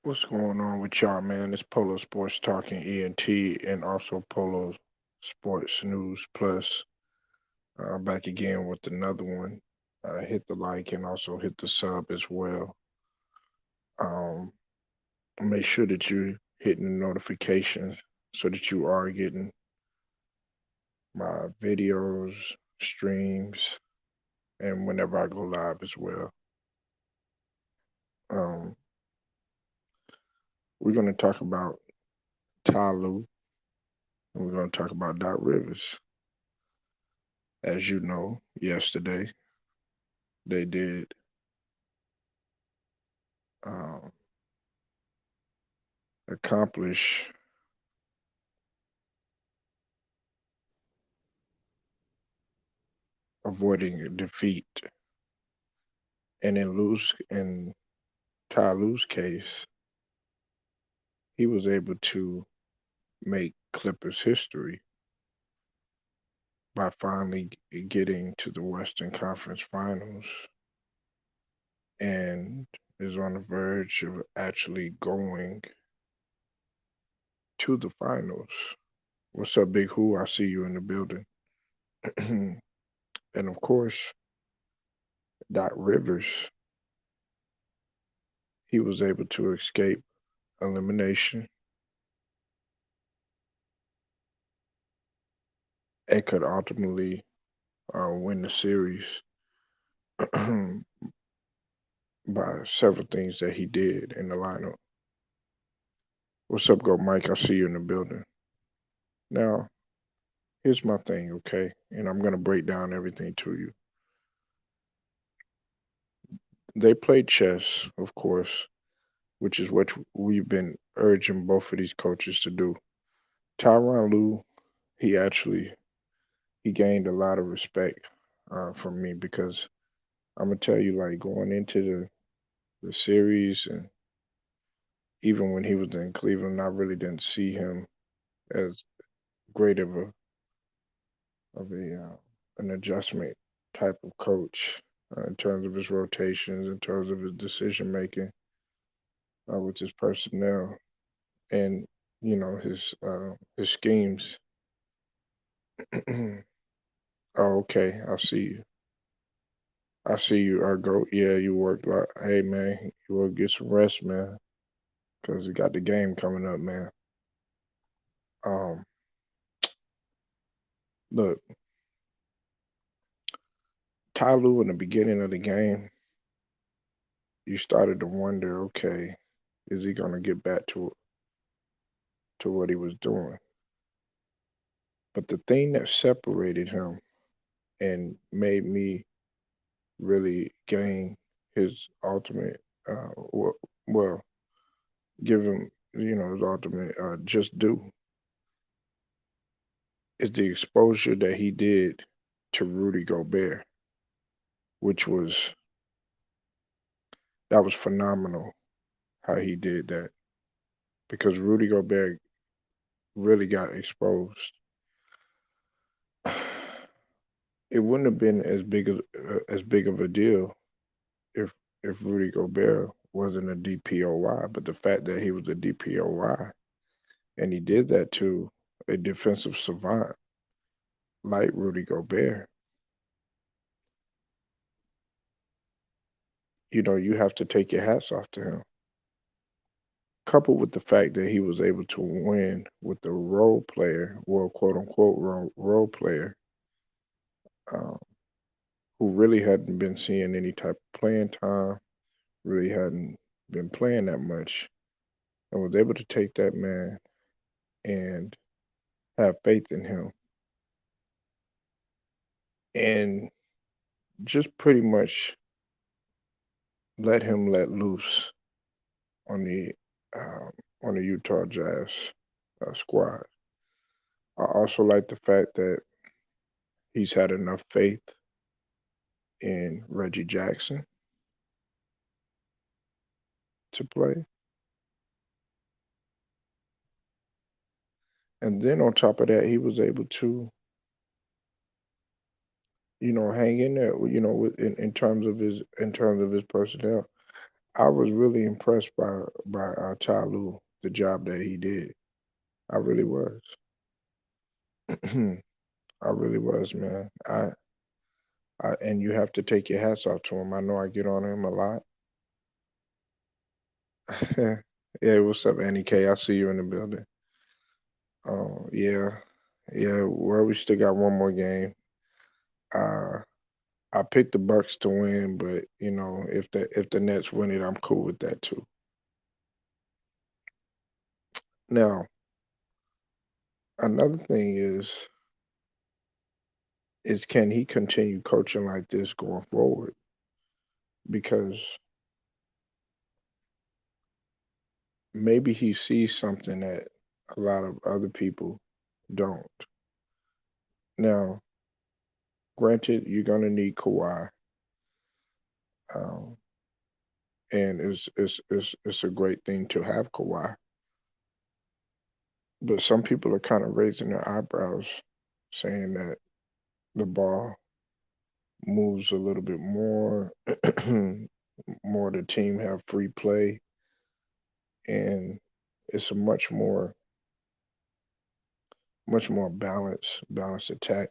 What's going on with y'all, man? It's Polo Sports Talking ENT and also Polo Sports News Plus. Back again with another one. Hit the like and also hit the sub as well. Um, Make sure that you're hitting the notifications so that you are getting my videos, streams, and whenever I go live as well. Um, we're going to talk about Ty Lue and we're going to talk about Doc Rivers. As you know, yesterday they did um, accomplish avoiding defeat. And in Ty Lue's case, he was able to make Clippers history by finally getting to the Western Conference Finals and is on the verge of actually going to the finals. What's up, Big Who? I see you in the building. And of course, Doc Rivers, he was able to escape elimination and could ultimately win the series by several things that he did in the lineup. What's up, Go Mike? I see you in the building. Now, here's my thing, okay? And I'm going to break down everything to you. They played chess, of course, which is what we've been urging both of these coaches to do. Tyron Lue, he actually he gained a lot of respect from me because I'm gonna tell you, like going into the series and even when he was in Cleveland, I really didn't see him as great of a an adjustment type of coach in terms of his rotations, in terms of his decision making with his personnel, and his schemes. Oh, okay, I see you. I see you. Go. Yeah, you worked like. Hey, man, you will get some rest, man, because you got the game coming up, man. Um, Look, Ty Lue in the beginning of the game, you started to wonder, okay, is he gonna get back to what he was doing? But the thing that separated him and made me really gain his ultimate, well, give him, his ultimate just due is the exposure that he did to Rudy Gobert, which was that was phenomenal how he did that because Rudy Gobert really got exposed. It wouldn't have been as big of a deal if Rudy Gobert wasn't a DPOY, but the fact that he was a DPOY and he did that to a defensive savant like Rudy Gobert, you have to take your hats off to him. Coupled with the fact that he was able to win with the role player, well, quote unquote role player, um, who really hadn't been seeing any type of playing time, really hadn't been playing that much, and was able to take that man and have faith in him and just pretty much let him let loose on the um, on the Utah Jazz squad. I also like the fact that he's had enough faith in Reggie Jackson to play, and then on top of that, he was able to hang in there, in terms of his personnel. I was really impressed by Ty Lue, the job that he did. I really was. I really was, man. And you have to take your hats off to him. I know I get on him a lot. Yeah, what's up, Annie K? I see you in the building. Oh, yeah. Yeah, well, we still got one more game. Uh, I picked the Bucks to win, but if the Nets win it, I'm cool with that too. Now, another thing is can he continue coaching like this going forward? Because maybe he sees something that a lot of other people don't. Now, granted, you're gonna need Kawhi, um, and it's a great thing to have Kawhi. But some people are kind of raising their eyebrows, saying that the ball moves a little bit more, more the team have free play, and it's a much more balanced attack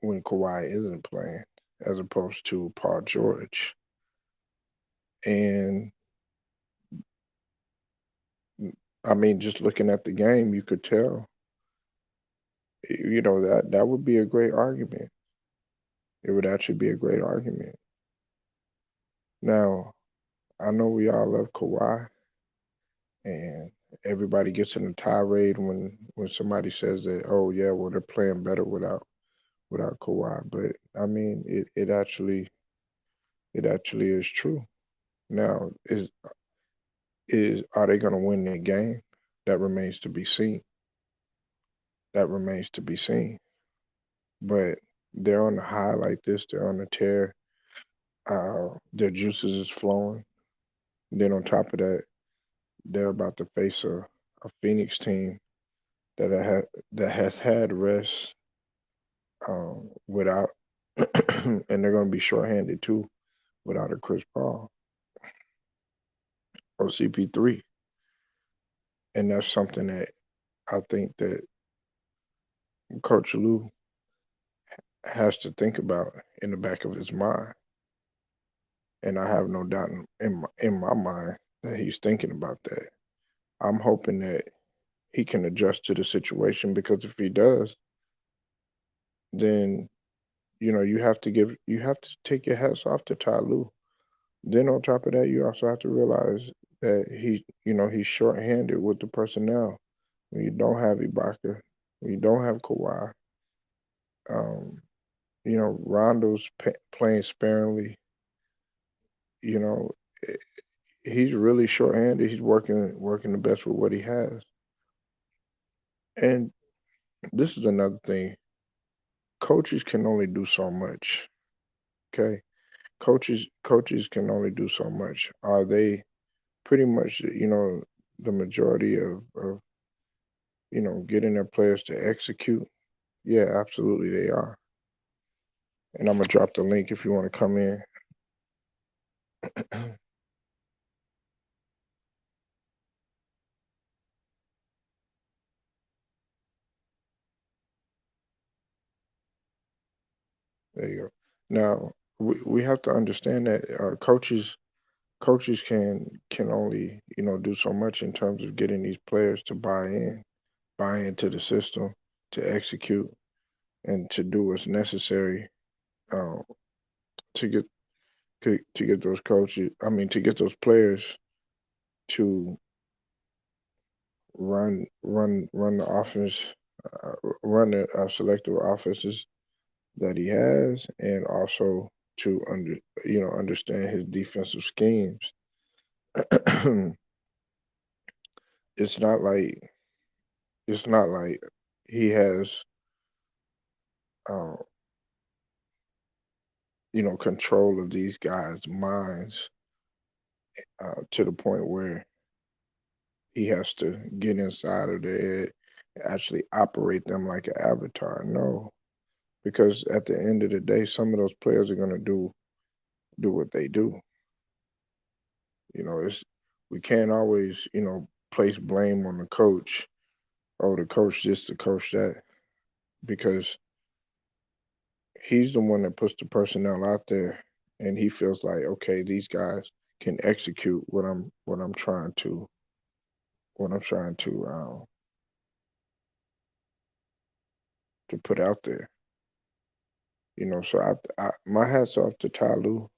when Kawhi isn't playing, as opposed to Paul George. And I mean, just looking at the game, you could tell, that would be a great argument. It would actually be a great argument. Now, I know we all love Kawhi, and everybody gets in a tirade when somebody says that, oh yeah, well they're playing better without Kawhi. But I mean, it actually is true. Now, is are they going to win the game? That remains to be seen. That remains to be seen. But they're on the high like this. They're on the tear. Their juices is flowing. Then on top of that, they're about to face a Phoenix team that has had rest without, and they're going to be shorthanded too without a Chris Paul or CP3, and that's something that I think that Coach Lou has to think about in the back of his mind, and I have no doubt in my mind that he's thinking about that. I'm hoping that he can adjust to the situation, because if he does, then you have to take your hats off to Ty Lue. Then on top of that, you also have to realize that he's shorthanded with the personnel. When you don't have Ibaka, when you don't have Kawhi, um, Rondo's playing sparingly. You know, eh, he's really shorthanded. He's working the best with what he has. And this is another thing. Coaches can only do so much. Okay, coaches can only do so much. Are they pretty much the majority of getting their players to execute? Yeah, absolutely they are. And I'm gonna drop the link if you want to come in. There you go. Now we have to understand that coaches can only do so much in terms of getting these players to buy into the system, to execute, and to do what's necessary uh, to get to get those coaches. I mean, to get those players to run the offense, uh, run the selective offenses that he has, and also to understand his defensive schemes. it's not like it's not like he has uh, control of these guys' minds to the point where he has to get inside of their head and actually operate them like an avatar. No, because at the end of the day, some of those players are gonna do what they do. It's we can't always, place blame on the coach. Oh, the coach this, the coach that, because he's the one that puts the personnel out there, and he feels like, okay, these guys can execute what I'm trying to put out there. So my hats off to Tyloo.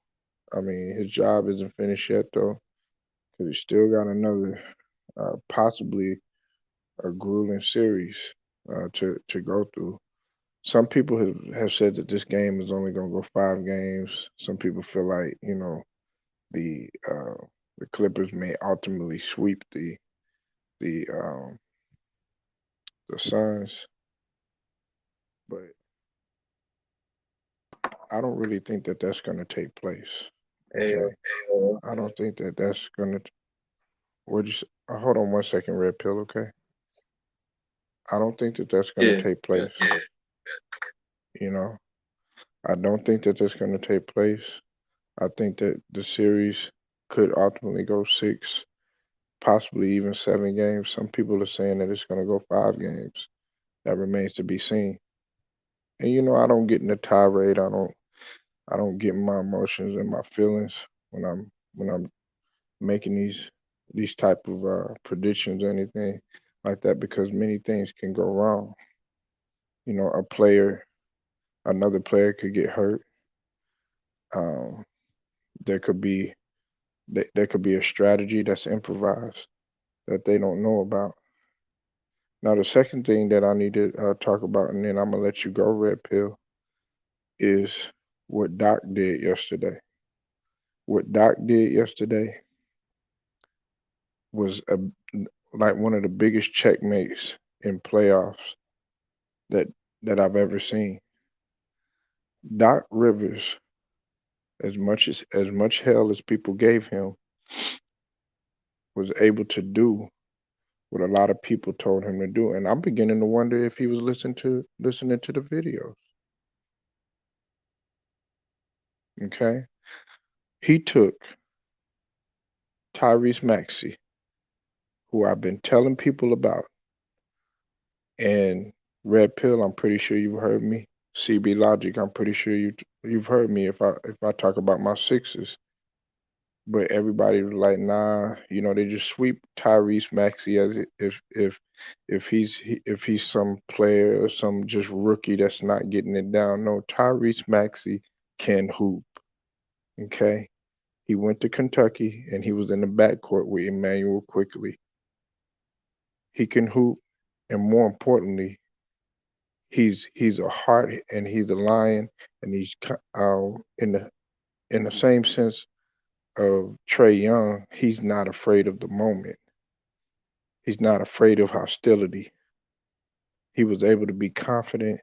I mean, his job isn't finished yet though, because he's still got another, possibly a grueling series to go through. Some people have said that this game is only going to go 5 games. Some people feel like the uh, the Clippers may ultimately sweep the the Suns, but I don't really think that that's going to take place. Hey, Okay, I don't think that that's going to. What you? Hold on one second, Red Pill. Okay, I don't think that that's going to yeah, take yeah. place. You know, I don't think that that's going to take place. I think that the series could ultimately go 6, possibly even 7 games. Some people are saying that it's going to go 5 games. That remains to be seen. And I don't get in a tirade. I don't get in my emotions and my feelings when I'm making these type of predictions or anything like that, because many things can go wrong. Another player could get hurt. Um, there could be there could be a strategy that's improvised that they don't know about. Now, the second thing that I need to talk about, and then I'm gonna let you go, Red Pill, is what Doc did yesterday. What Doc did yesterday was like one of the biggest checkmates in playoffs that I've ever seen. Doc Rivers, as much hell as people gave him, was able to do what a lot of people told him to do, and I'm beginning to wonder if he was listening to the videos. Okay, he took Tyrese Maxey, who I've been telling people about, and Red Pill. I'm pretty sure you've heard me. CB Logic. I'm pretty sure you've heard me if I talk about my sixes. But everybody was like, nah, they just sweep Tyrese Maxey as if he's some player or some just rookie that's not getting it down. No, Tyrese Maxey can hoop. Okay, he went to Kentucky and he was in the backcourt with Emmanuel Quickly. He can hoop, and more importantly, he's a heart and he's a lion, and he's in the same sense of Trey Young. He's not afraid of the moment. He's not afraid of hostility. He was able to be confident,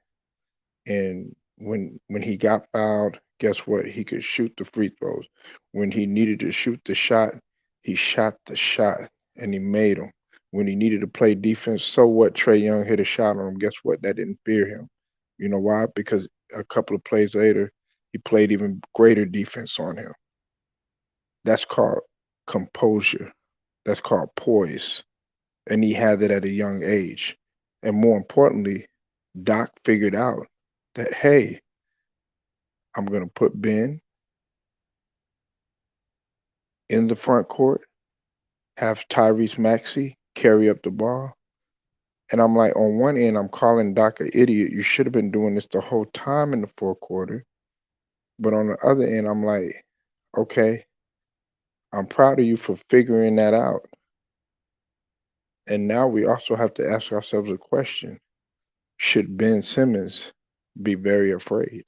and when he got fouled, guess what? He could shoot the free throws. When he needed to shoot the shot, he shot the shot and he made them. When he needed to play defense, so what? Trey Young hit a shot on him. Guess what? That didn't fear him. You know why? Because a couple of plays later, he played even greater defense on him. That's called composure. That's called poise. And he had it at a young age. And more importantly, Doc figured out that, hey, I'm going to put Ben in the front court, have Tyrese Maxey carry up the ball. And I'm like, on one end, I'm calling Doc an idiot. You should have been doing this the whole time in the fourth quarter. But on the other end, I'm like, okay, I'm proud of you for figuring that out. And now we also have to ask ourselves a question. Should Ben Simmons be very afraid?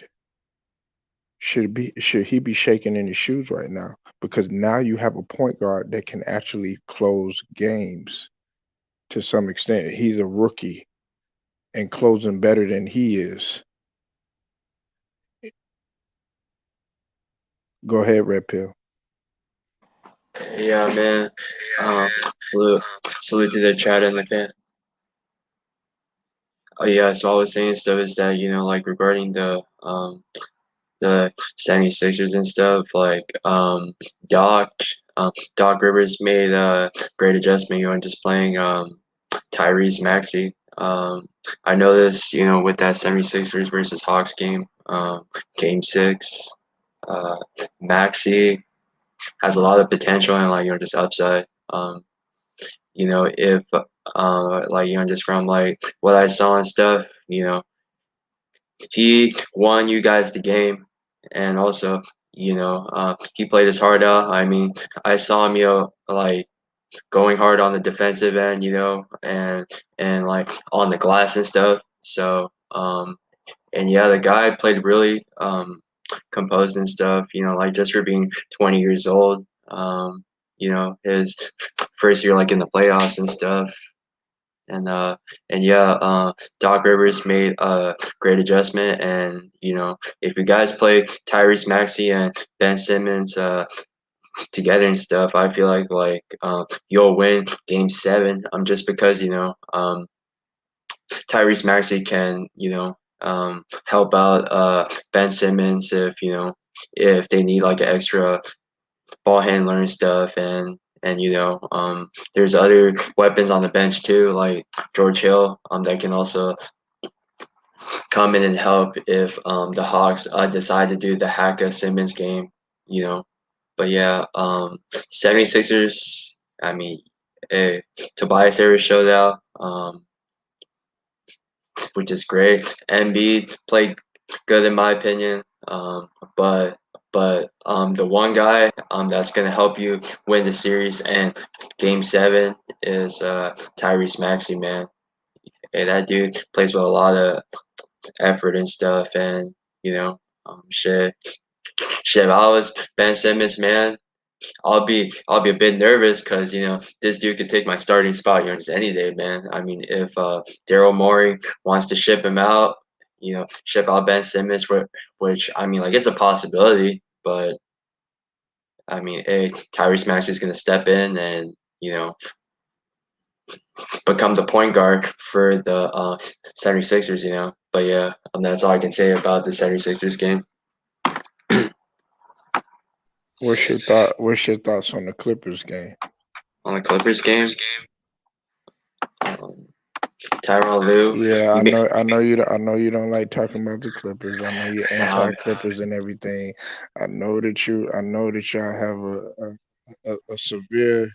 Should he be shaking in his shoes right now? Because now you have a point guard that can actually close games to some extent. He's a rookie and closing better than he is. Go ahead, Red Pill. Yeah, man. Salute, salute to the chat and the fan. Oh yeah, so I was saying stuff is that like regarding the 76ers and stuff. Like Doc Doc Rivers made a great adjustment, just playing Tyrese Maxey. I noticed, with that 76ers versus Hawks game, game six, uh, Maxey has a lot of potential and like just upside. If like just from like what I saw and stuff, he won you guys the game, and also he played his heart out. I mean, I saw him, like going hard on the defensive end, and like on the glass and stuff. So and yeah, the guy played really composed and stuff. Like just for being 20 years old. His first year like in the playoffs and stuff. And yeah, Doc Rivers made a great adjustment, and if you guys play Tyrese Maxey and Ben Simmons together and stuff, I feel like you'll win Game 7. Just because Tyrese Maxey can help out Ben Simmons if they need like an extra ball handler and stuff, and there's other weapons on the bench too, like George Hill, that can also come in and help if the Hawks decide to do the Haka Simmons game, you know. But yeah, 76ers, I mean, Tobias Harris showed out, which is great. Embiid played good in my opinion, but the one guy that's gonna help you win the series and Game 7 is Tyrese Maxey, man. Hey, that dude plays with a lot of effort and stuff, and shit, shit. If I was Ben Simmons, man, I'll be a bit nervous because this dude could take my starting spot just any day, man. I mean, if Daryl Morey wants to ship him out, ship out Ben Simmons, which I mean, like it's a possibility, but I mean, hey, Tyrese Maxey is gonna step in and become the point guard for the 76ers, But yeah, that's all I can say about the 76ers game. What's your thoughts on the Clippers game? On the Clippers game, um, Tyron Lue, Yeah, you may, I know you don't like talking about the Clippers. I know you're um, anti-Clippers and everything. I know that y'all have a severe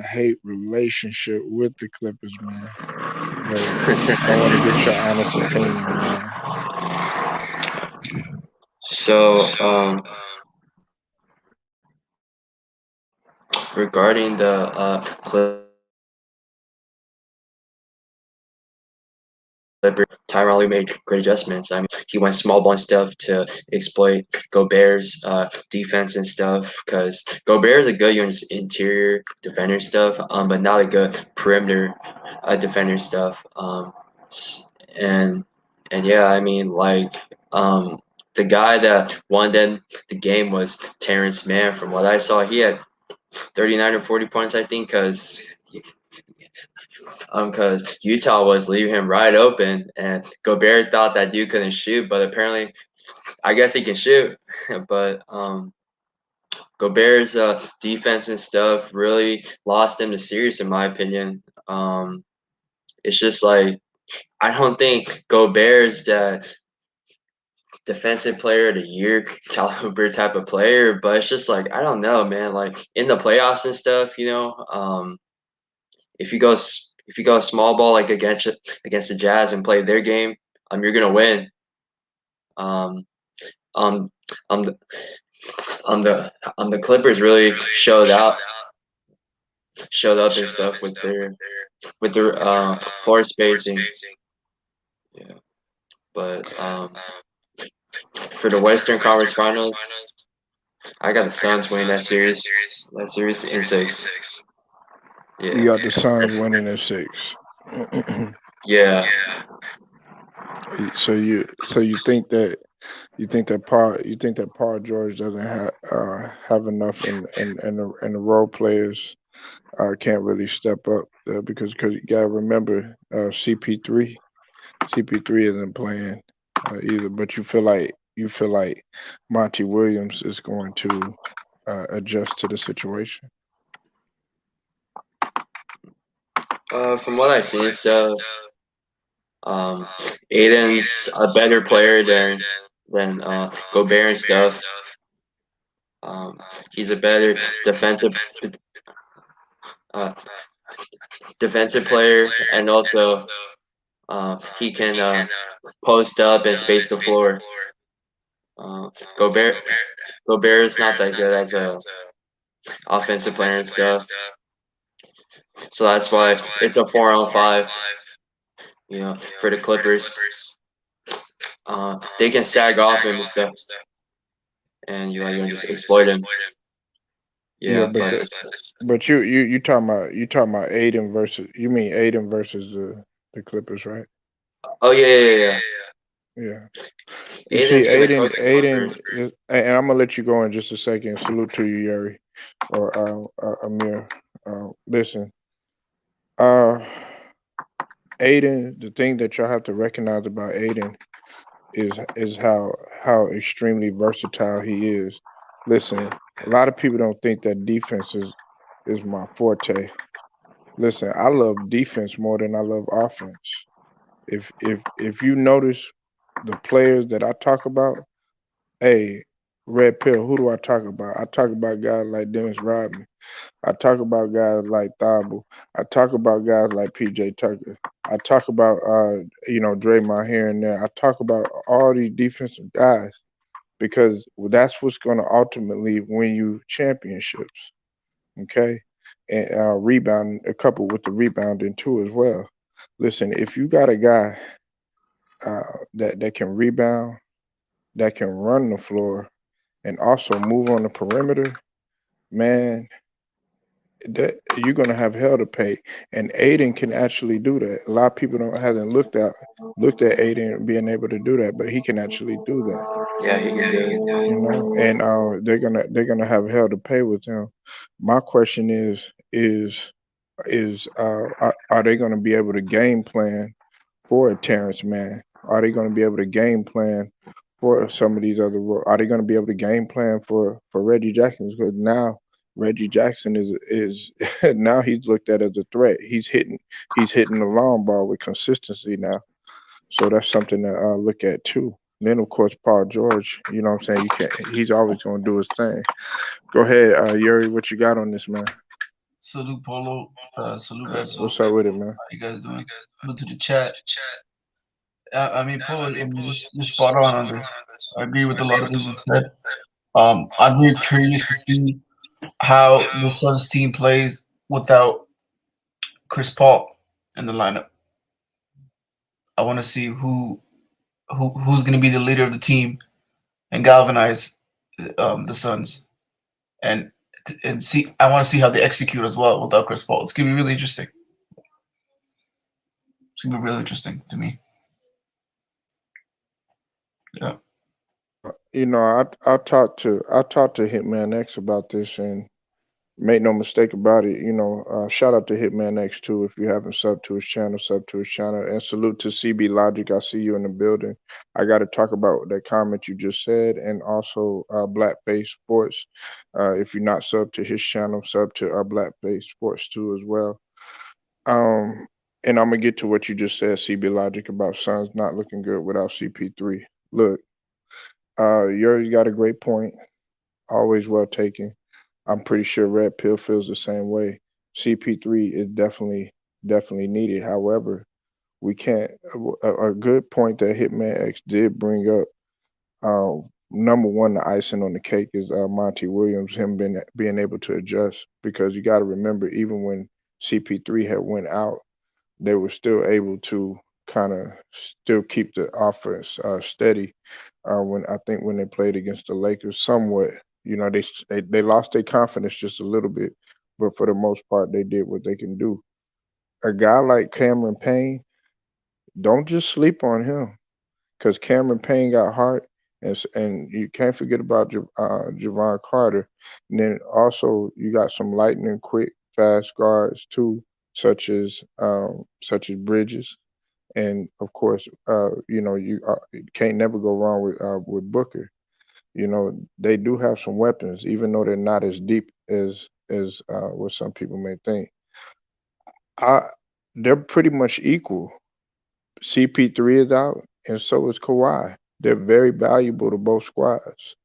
hate relationship with the Clippers, man. But I want to get your honest opinion, man. so regarding the Clippers, Tyron Lue made great adjustments. I mean, he went small ball and stuff to exploit Gobert's defense and stuff. Because Gobert is a good interior defender stuff, but not a good perimeter defender stuff. And yeah, I mean, like the guy that won then the game was Terrence Mann. From what I saw, he had 39 or 40 points, I think, because Utah was leaving him right open, and Gobert thought that dude couldn't shoot, but apparently, I guess he can shoot. But Gobert's defense and stuff really lost him the series, in my opinion. It's just like I don't think Gobert's the defensive player of the year caliber type of player, but it's just like I don't know, man. Like in the playoffs and stuff, if you go if you go small ball like against the Jazz and play their game, you're gonna win. Um, um, um, the the Clippers really showed up and stuff with their floor spacing. Yeah, but for the Western Conference Finals, I got the Suns winning that series. That series in six. You Yeah, got the Suns winning in six. yeah. So you think that Paul George doesn't have enough in the role players can't really step up because you gotta remember CP3 isn't playing either. But you feel like you feel like Monty Williams is going to adjust to the situation? From what I've seen and stuff, um, Aiden's a better player than Gobert and stuff. He's a better defensive d- uh, defensive player, and also he can post up and space the floor. Uh, Gobert Gobert is not that good as a offensive player and stuff, so that's why it's a 4-on-5. You know, for the Clippers, they can sag off him and stuff, and you know just exploit him. Yeah, Yeah, but this. but you talking about Aiden versus you mean Aiden versus the Clippers, right? Oh yeah, yeah, yeah, yeah. Yeah. You see, Aiden's gonna cook the Aiden Clippers. is, and I'm gonna let you go in just a second. Salute to you, Yuri, or Amir. Listen, uh, Aiden. The thing that y'all have to recognize about Aiden is how extremely versatile he is. Listen, a lot of people don't think that defense is my forte. Listen, I love defense more than I love offense. If you notice the players that I talk about, hey, Red Pill, who do I talk about? I talk about guys like Dennis Rodman. I talk about guys like Thabo. I talk about guys like PJ Tucker. I talk about Draymond here and there. I talk about all these defensive guys because that's what's going to ultimately win you championships. Okay, and rebound a couple with the rebounding too as well. Listen, if you got a guy that can rebound, that can run the floor, and also move on the perimeter, man, that you're gonna have hell to pay. And Aiden can actually do that. A lot of people don't hasn't looked at Aiden being able to do that, but he can actually do that. Yeah, he can do it. And they're gonna have hell to pay with him. My question is are they gonna be able to game plan for a Terrence Mann? Are they gonna be able to game plan for some of these other Are they gonna be able to game plan for Reggie Jackson? Because now Reggie Jackson is now he's looked at as a threat. He's hitting the long ball with consistency now. So that's something to look at too. And then of course Paul George, you know what I'm saying? You can't he's always gonna do his thing. Go ahead, Yuri, what you got on this, man? Salute Polo. Salute Red Pill. What's up with it, man? How you guys doing? Salute to the chat. I mean, Polo, I mean, you're spot on this. I agree with a lot of things you said. I'm very curious to see how the Suns team plays without Chris Paul in the lineup. I want to see who's going to be the leader of the team and galvanize the Suns, and see. I want to see how they execute as well without Chris Paul. It's going to be really interesting. It's going to be really interesting to me. Yeah. I talked to Hitman X about this, and make no mistake about it. Shout out to Hitman X too. If you haven't subbed to his channel, sub to his channel, and salute to CB Logic. I see you in the building. I got to talk about that comment you just said, and also Blackface Sports. If you're not subbed to his channel, sub to Blackface Sports too as well. Um, and I'm gonna get to what you just said, CB Logic, about Suns not looking good without CP3. Look, you got a great point. Always well taken. I'm pretty sure Red Pill feels the same way. CP3 is definitely needed. However, we can't. A good point that Hitman X did bring up. Number one, the icing on the cake is Monty Williams, him being able to adjust, because you got to remember, even when CP3 had went out, they were still able to kind of still keep the offense steady. When I think when they played against the Lakers, somewhat, they lost their confidence just a little bit, but for the most part, they did what they can do. A guy like Cameron Payne, don't just sleep on him, because Cameron Payne got heart, and you can't forget about Javon Carter. And then also you got some lightning quick, fast guards too, such as Bridges and of course, you can't never go wrong with Booker. They do have some weapons, even though they're not as deep as what some people may think. I They're pretty much equal. CP3 is out, and so is Kawhi. They're very valuable to both squads.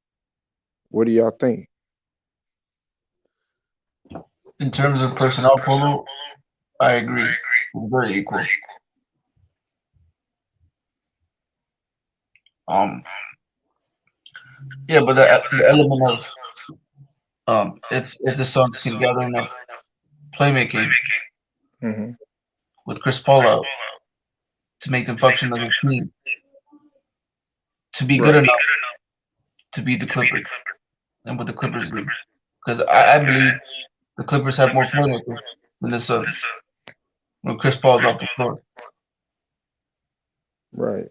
What do y'all think? In terms of personnel, Polo, I agree. We're very equal. Um, yeah, but the element of if the Suns can gather enough playmaking Hmm. with Chris Paul out to make them function as a team to be good Right. enough to beat the Clippers and what the Clippers do. Because I believe the Clippers have more playmakers than the Suns when Chris Paul's off the floor. Right.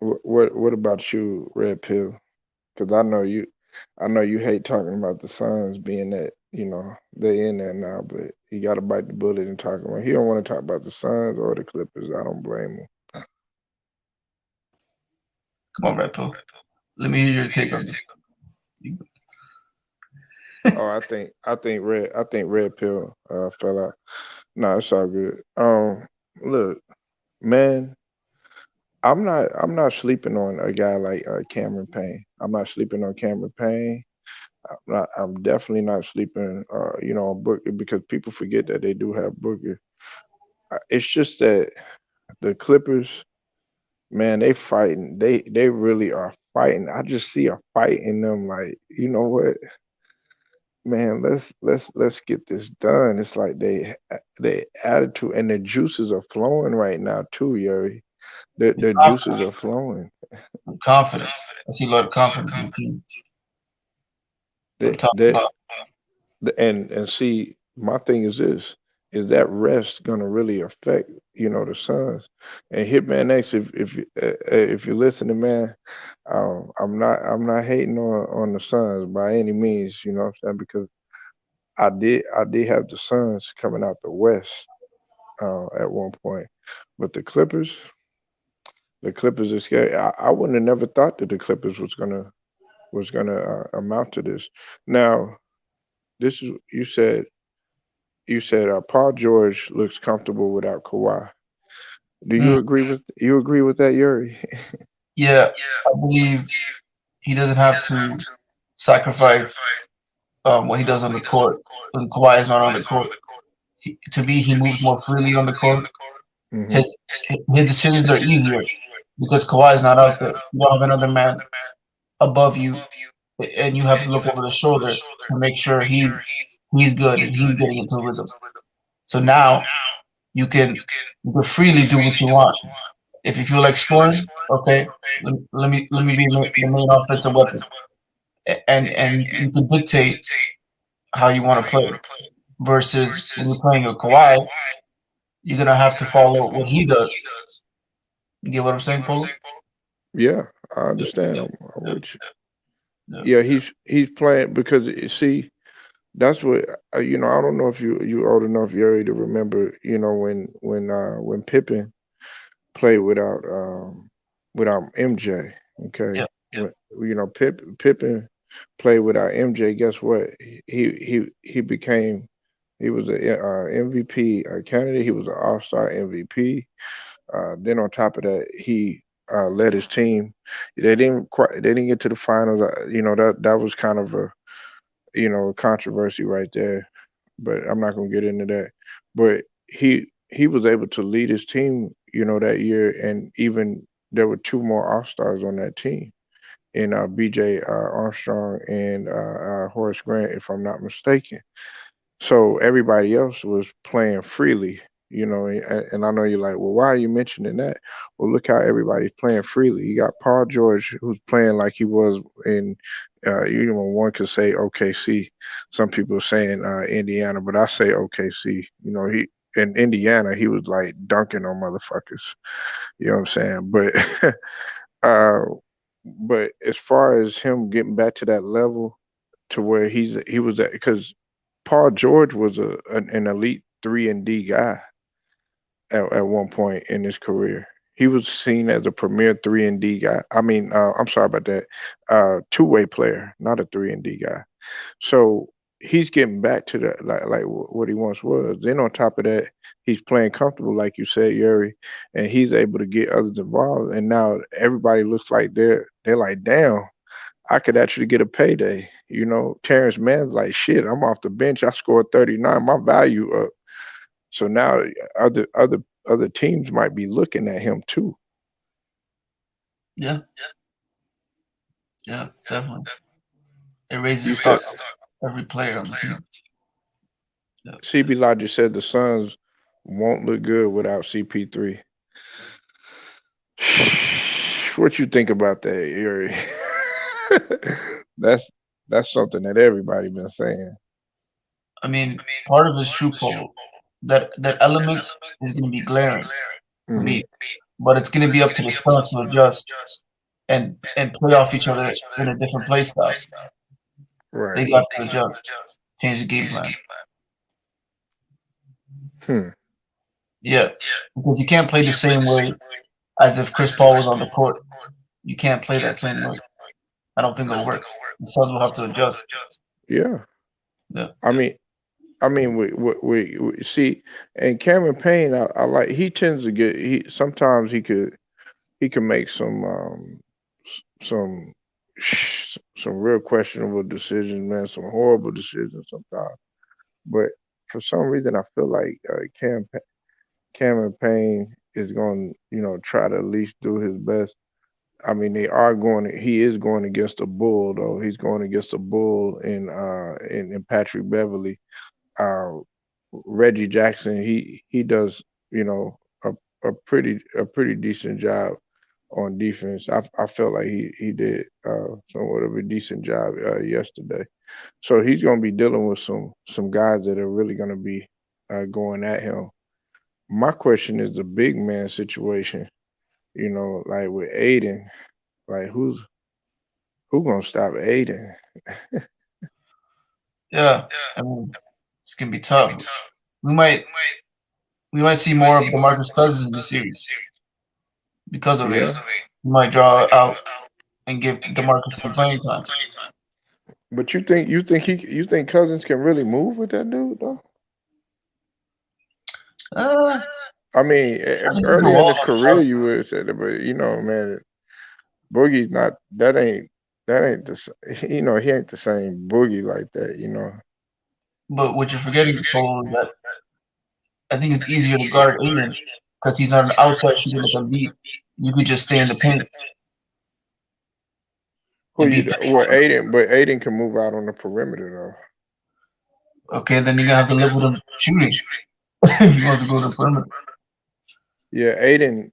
What about you, Red Pill? Because I know you hate talking about the Suns being that they in there now, but you got to bite the bullet and talk about. He don't want to talk about the Suns or the Clippers. I don't blame him. Come on, Red Pill. Let me hear your take on this. Oh, I think Red Pill fell out. No, it's all good. Look, man, I'm not sleeping on a guy like Cameron Payne. I'm not sleeping on Cameron Payne. I'm definitely not sleeping, on Booker because people forget that they do have Booker. It's just that the Clippers, man, they fighting. They really are fighting. I just see a fight in them. Like, you know what, man, let's get this done. It's like they attitude and the juices are flowing right now too, Yuri. The juices are flowing. Confidence. I see a lot of confidence in the team from They, top to they, bottom. and see, my thing is this: is that rest gonna really affect the Suns? And Hitman X, if you're listening, man, I'm not hating on the Suns by any means. You know what I'm saying? Because I did have the Suns coming out the West at one point, but the Clippers are scary. I wouldn't have never thought that the Clippers was gonna amount to this. Now, this is you said Paul George looks comfortable without Kawhi. Do Mm, you agree with that, Yuri? yeah, I believe he doesn't have to sacrifice what he does on the court when Kawhi is not on the court. He moves more freely on the court. Hmm. His his decisions are easier because Kawhi is not out there. You don't have another man above you, and you have to look over the shoulder to make sure he's good and he's getting into rhythm. So now you can you can freely do what you want. If you feel like scoring, okay, let me be the main offensive weapon, and you can dictate how you want to play. Versus when you're playing a Kawhi, you're gonna have to follow what he does. You get what I'm saying, Polo? Yeah, I Yeah, understand. I'm with you. yeah, Yeah, he's playing because see, that's what I don't know if you old enough, Yuri, to remember. When Pippen played without MJ. Okay, yeah. when Pippen played without MJ. Guess what? He became he was a MVP candidate. He was an All Star MVP. Then on top of that, he led his team. They didn't get to the finals. That was kind of a controversy right there. But I'm not gonna get into that. But he was able to lead his team, that year, and even there were two more All Stars on that team, in B.J. Armstrong and Horace Grant, if I'm not mistaken. So everybody else was playing freely, and I know you're like, well, why are you mentioning that? Well, look how everybody's playing freely. You got Paul George who's playing like he was in, one could say OKC. Some people are saying Indiana, but I say OKC. He in Indiana he was like dunking on motherfuckers. You know what I'm saying? Uh, but as far as him getting back to that level to where he was at, because Paul George was an elite 3 and D guy, at one point in his career. He was seen as a premier 3 and D guy. I mean, I'm sorry about that. Two-way player, not a 3 and D guy. So he's getting back to the like what he once was. Then on top of that, he's playing comfortable, like you said, Yuri, and he's able to get others involved. And now everybody looks like they're like, damn, I could actually get a payday. You know, Terrence Mann's like, shit, I'm off the bench. I scored 39. My value up. So now other teams might be looking at him too. Yeah, yeah, definitely. It You raises said stock of every player on the team. Yeah. CB Logic said the Suns won't look good without CP3. What you think about that, Yuri? that's that's something that everybody been saying. I mean, part of his true pole, that element is going to be glaring to Hmm. me, but it's going to be up to the Suns to adjust and play off each other in a different play style. Right. They got to adjust, change the game plan. Hmm. Yeah, because you can't play the same way as if Chris Paul was on the court. You can't play that same way. I don't think it'll work. The Suns will have to adjust. Yeah. Yeah, I mean, we see, and Cameron Payne, I like. He tends to get. He sometimes he can make some some real questionable decisions, man. Some horrible decisions sometimes. But for some reason, I feel like Cameron Payne is going to, try to at least do his best. I mean, they are going. He is going against a bull, though. He's going against a bull in Patrick Beverly. Uh, Reggie Jackson. He does, a a pretty decent job on defense. I felt like he did somewhat of a decent job yesterday. So he's going to be dealing with some guys that are really going to be going at him. My question is the big man situation. Like with Aiden, like who gonna stop Aiden? yeah. I mean, it's gonna be tough. We might we might see more of DeMarcus Cousins in the series because of Yeah, Aiden. We might draw out and give DeMarcus some playing time. but you think Cousins can really move with that dude though? Uh, I mean, I think he can early in wall his up career, Charlotte, you would have said that, but man, Boogie's not. That ain't he ain't the same Boogie like that. but what you're forgetting, Cole, is that I think it's easier to guard Aiden because he's not an outside shooter like Embiid. You could just stay in the paint Who and you? be fair. Well, Aiden can move out on the perimeter Okay, then you're gonna have to live with him shooting if he wants to go to the perimeter. Yeah, Aiden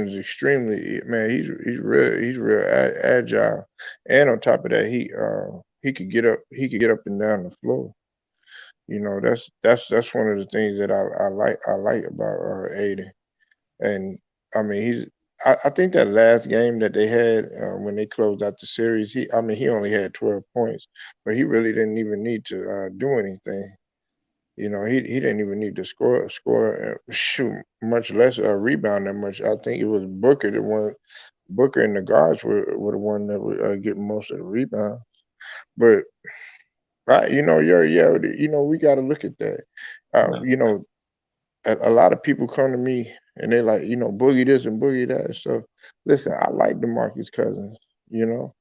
is extremely man. He's real agile, and on top of that, he could get up and down the floor. That's one of the things that I like about Aiden. And I mean I think that last game that they had when they closed out the series, he only had 12 points, but he really didn't even need to do anything. He didn't even need to shoot, much less rebound that much. I think it was Booker and the guards were the one that would get most of the rebound. But we got to look at that. Yeah. A lot of people come to me and they're like, boogie this and boogie that and stuff. Listen, I like DeMarcus Cousins, you know,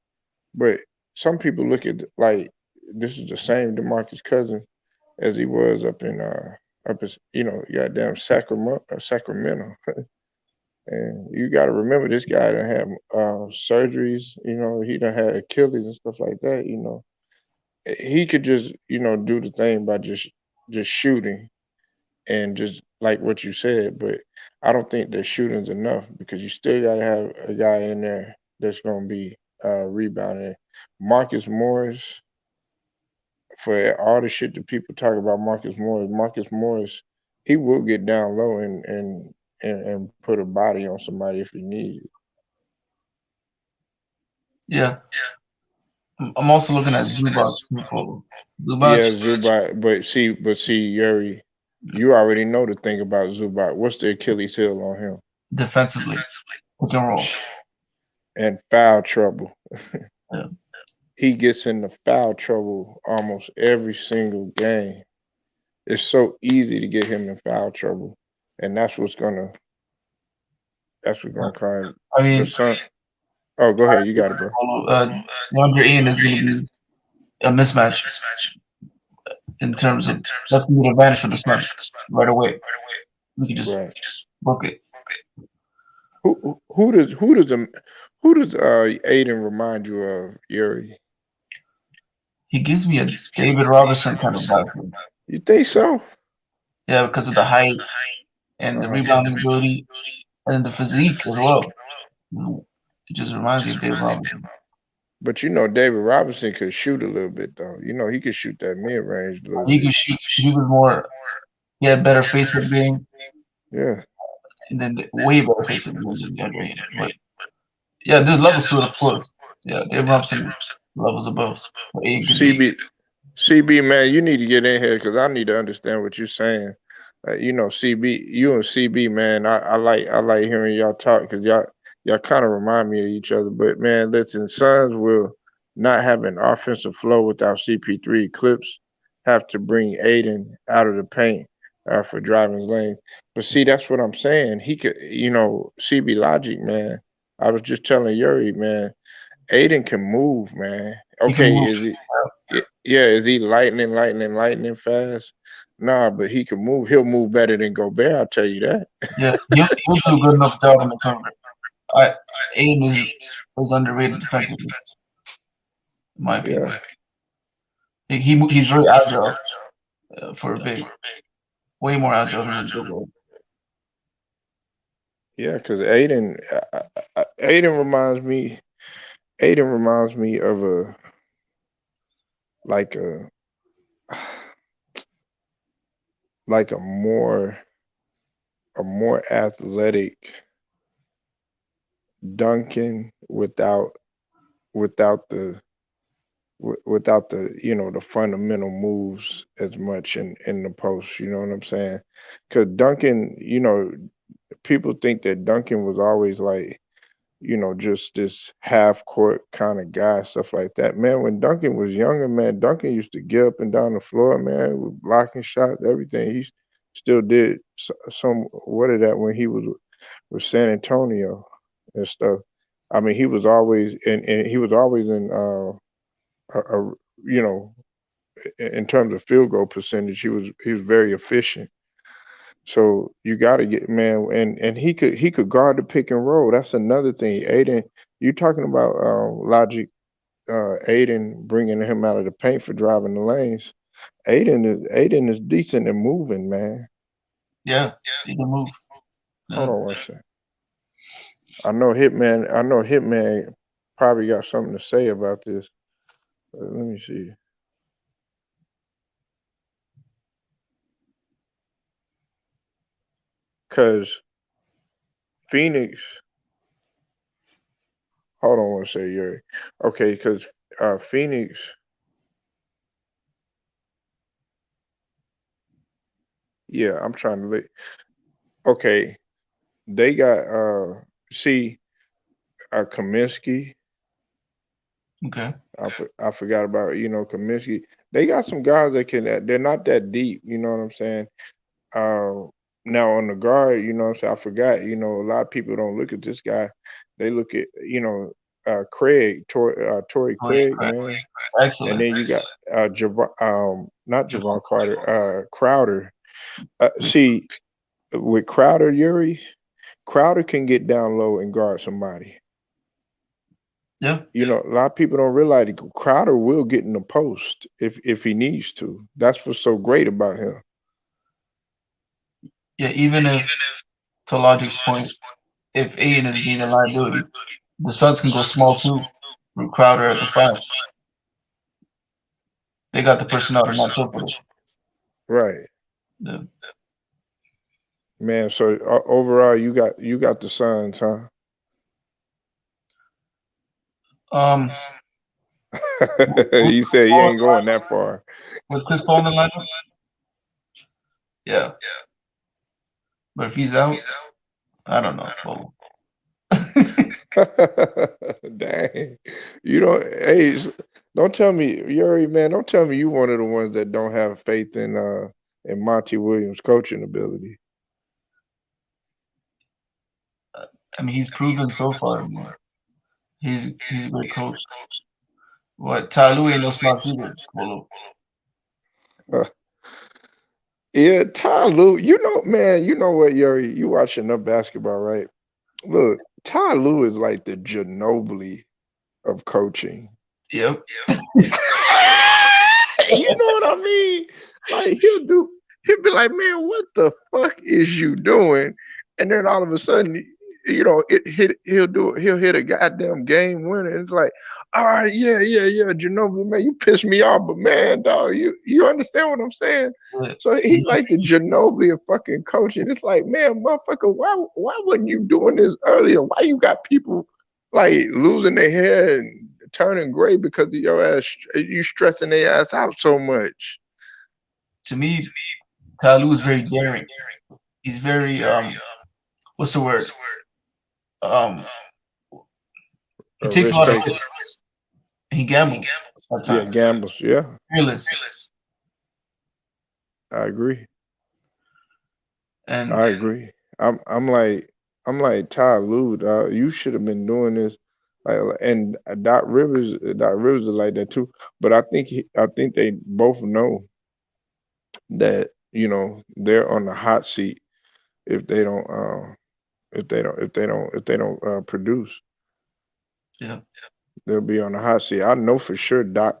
but some people look at like this is the same DeMarcus Cousins as he was up as goddamn Sacramento. And you got to remember this guy done had surgeries. He done had Achilles and stuff like that. He could just do the thing by just shooting and just like what you said. But I don't think that shooting's enough because you still got to have a guy in there that's going to be rebounding. Marcus Morris, for all the shit that people talk about Marcus Morris, he will get down low and put a body on somebody if he needs. Yeah. I'm also looking at Zubac's people. Zubac, Yeah, Zubac, but see, Yuri. You already know the thing about Zubac. What's the Achilles heel on him? Defensively, pick and roll. And foul trouble. Yeah. He gets into foul trouble almost every single game. It's so easy to get him in foul trouble, and that's what's gonna cause I the mean, Sun. Oh, go ahead. You got it, bro. DeAndre Ayton is going to be a mismatch in terms of that's going to be an advantage for the Sun right away. We can just Right. book it. Who does Aiden remind you of, Yuri? He gives me a David Robinson kind of vibe to him. You think so? Yeah, because of the height and the Uh-huh. rebounding ability and the physique as well. It just reminds you of David Robinson. But David Robinson could shoot a little bit though. He could shoot that mid range a little He bit. could shoot. He was more. He had better face-up game, Yeah. and then way better face-up game than DeAndre Ayton. But yeah, there's levels to it, of course. Yeah, David Robinson is levels above what Ayton can be. CB, man, you need to get in here because I need to understand what you're saying. CB, you and CB, man, I like hearing y'all talk because y'all kind of remind me of each other. But man, listen, Suns will not have an offensive flow without CP3. Clips have to bring Aiden out of the paint for driving lane. But see, that's what I'm saying. He could, CB Logic, man. I was just telling Yuri, man. Aiden can move, man. He can Okay, move. yeah, is he lightning fast? Nah, but he can move. He'll move better than Gobert, I'll tell you that. Yeah, he'll do a good enough job on the perimeter. Aiden is underrated defensively, in my opinion. Yeah. He's very agile for a big, way more agile than Gobert. Yeah, because Aiden reminds me. Aiden reminds me of like a like a more athletic Duncan without the without the fundamental moves as much in the post. You know what I'm saying? Because Duncan, people think that Duncan was always like just this half court kind of guy, stuff like that. Man, when Duncan was younger, man, Duncan used to get up and down the floor, man, with blocking shots, everything. He still did some what of that when he was with San Antonio and stuff. I mean, he was always and he was always in a you know in terms of field goal percentage, he was very efficient. So you got to get man, and he could guard the pick and roll. That's another thing. Aiden, you talking about Logic? Aiden bringing him out of the paint for driving the lanes. Aiden is decent at moving, man. Yeah, he can move. Hold on one second. I know Hitman probably got something to say about this. Let me see. Cause Phoenix. Hold on one second, Yuri. Okay, because Phoenix. Yeah, I'm trying to look. Okay, they got see Kaminsky. Okay. I forgot about Kaminsky. They got some guys that can. They're not that deep. You know what I'm saying? Uh, Now on the guard, you know what I'm saying? I forgot. A lot of people don't look at this guy. They look at Craig, Torrey Craig, man. And Excellent. then you got not Javon Carter, Crowder. See, with Crowder, Yuri, Crowder can get down low and guard somebody. Yeah. A lot of people don't realize Crowder will get in the post if he needs to. That's what's so great about him. Yeah, even if, to Logic's point, if Aiden is being a liability, the Suns can go small too, with Crowder at the 5. They got the personnel to match up with us. Right. Yeah. Man, so overall, you got the Suns, huh? He said he ain't going that far. With Chris Paul in the lineup, Yeah, but if he's out, I don't know. Well, Dang. You don't, hey, don't tell me, Yuri, man, don't tell me you one of the ones that don't have faith in Monty Williams' coaching ability. I mean, he's proven so far. I mean, he's a great coach. What Ty Lue ain't no slouch either. Polo. Yeah, Ty Lue, you know, man, you know what, Yuri, you watch enough basketball, right? Look, Ty Lue is like the Ginobili of coaching. Yep. You know what I mean? Like he'll be like, man, what the fuck is you doing? And then all of a sudden, you know, he'll hit a goddamn game winner. It's like, all right, yeah, Ginobili, man, you pissed me off, but man, dog, you understand what I'm saying? So he's like the Ginobili of fucking coaching. It's like, man, motherfucker, why wasn't you doing this earlier? Why you got people like losing their hair and turning gray because of your ass, you stressing their ass out so much? To me, Ty Lue is very daring. He's very what's the word? Um, he takes a Risk lot of taker. risks. He gambles at Yeah, times. gambles. Yeah, Fearless. I agree. And I agree. I'm like Ty Lue, dog. You should have been doing this. Like, and Doc Rivers is like that too. But I think they both know that they're on the hot seat if they don't if they don't produce. yeah, They'll be on the hot seat. I know for sure Doc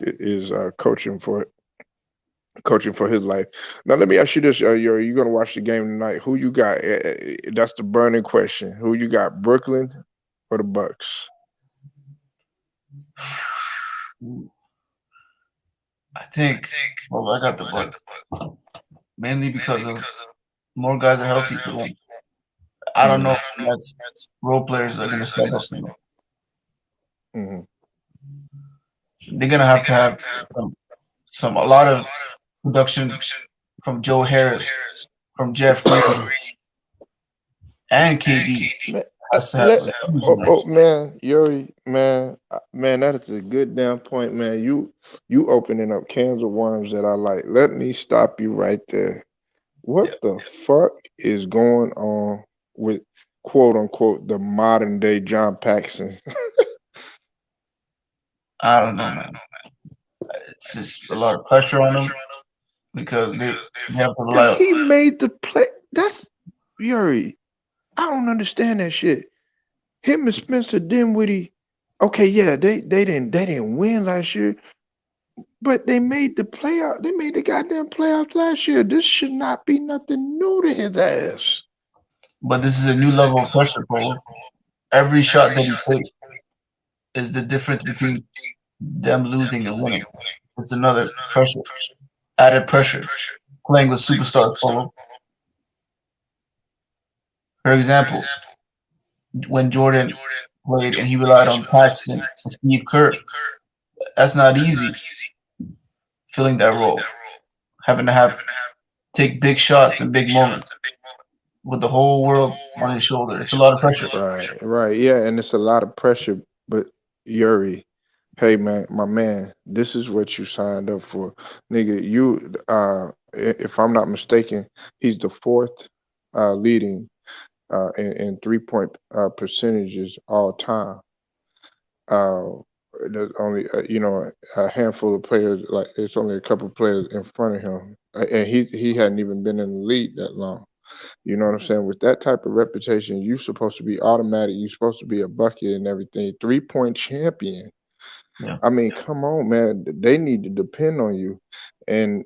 is coaching for his life. Now let me ask you this: you gonna watch the game tonight? Who you got? That's the burning question. Who you got? Brooklyn or the Bucks? I think well I got the Bucks. Mainly because of more guys are healthy for them. I don't know Hmm. if the Nets role players are gonna step up, you know. Hmm. They're gonna have to have a lot of production from Joe Harris, from Jeff Green, and KD Man, has to have let a huge oh, night. oh man, Yuri, man, that is a good damn point, man. You opening up cans of worms that I like. Let me stop you right there. What Yeah, the fuck is going on with quote unquote the modern day John Paxson? I don't know, man. It's just a lot of pressure on them because they have to If rely on. he made the play, that's Yuri. I don't understand that shit. Him and Spencer Dinwiddie. Okay, yeah, they didn't win last year, but they made the playoff. They made the goddamn playoffs last year. This should not be nothing new to his ass. But this is a new level of pressure, Polo. Every shot that he takes is the difference between them losing and winning. It's another pressure, added pressure. Playing with superstars, Polo. For example, when Jordan played and he relied on Paxton and Steve Kerr, that's not easy filling that role. Having to have take big shots and big moments with the whole world on his shoulder. It's a lot of pressure. Right, yeah, and it's a lot of pressure. But Yuri, hey man, my man, this is what you signed up for, nigga. If I'm not mistaken, he's the fourth leading in 3 point percentages all time. Uh, there's only a handful of players. Like it's only a couple players in front of him, and he hadn't even been in the league that long. You know what I'm saying? With that type of reputation, you're supposed to be automatic. You're supposed to be a bucket and everything. 3 point champion. Yeah. I mean, come on, man. They need to depend on you, and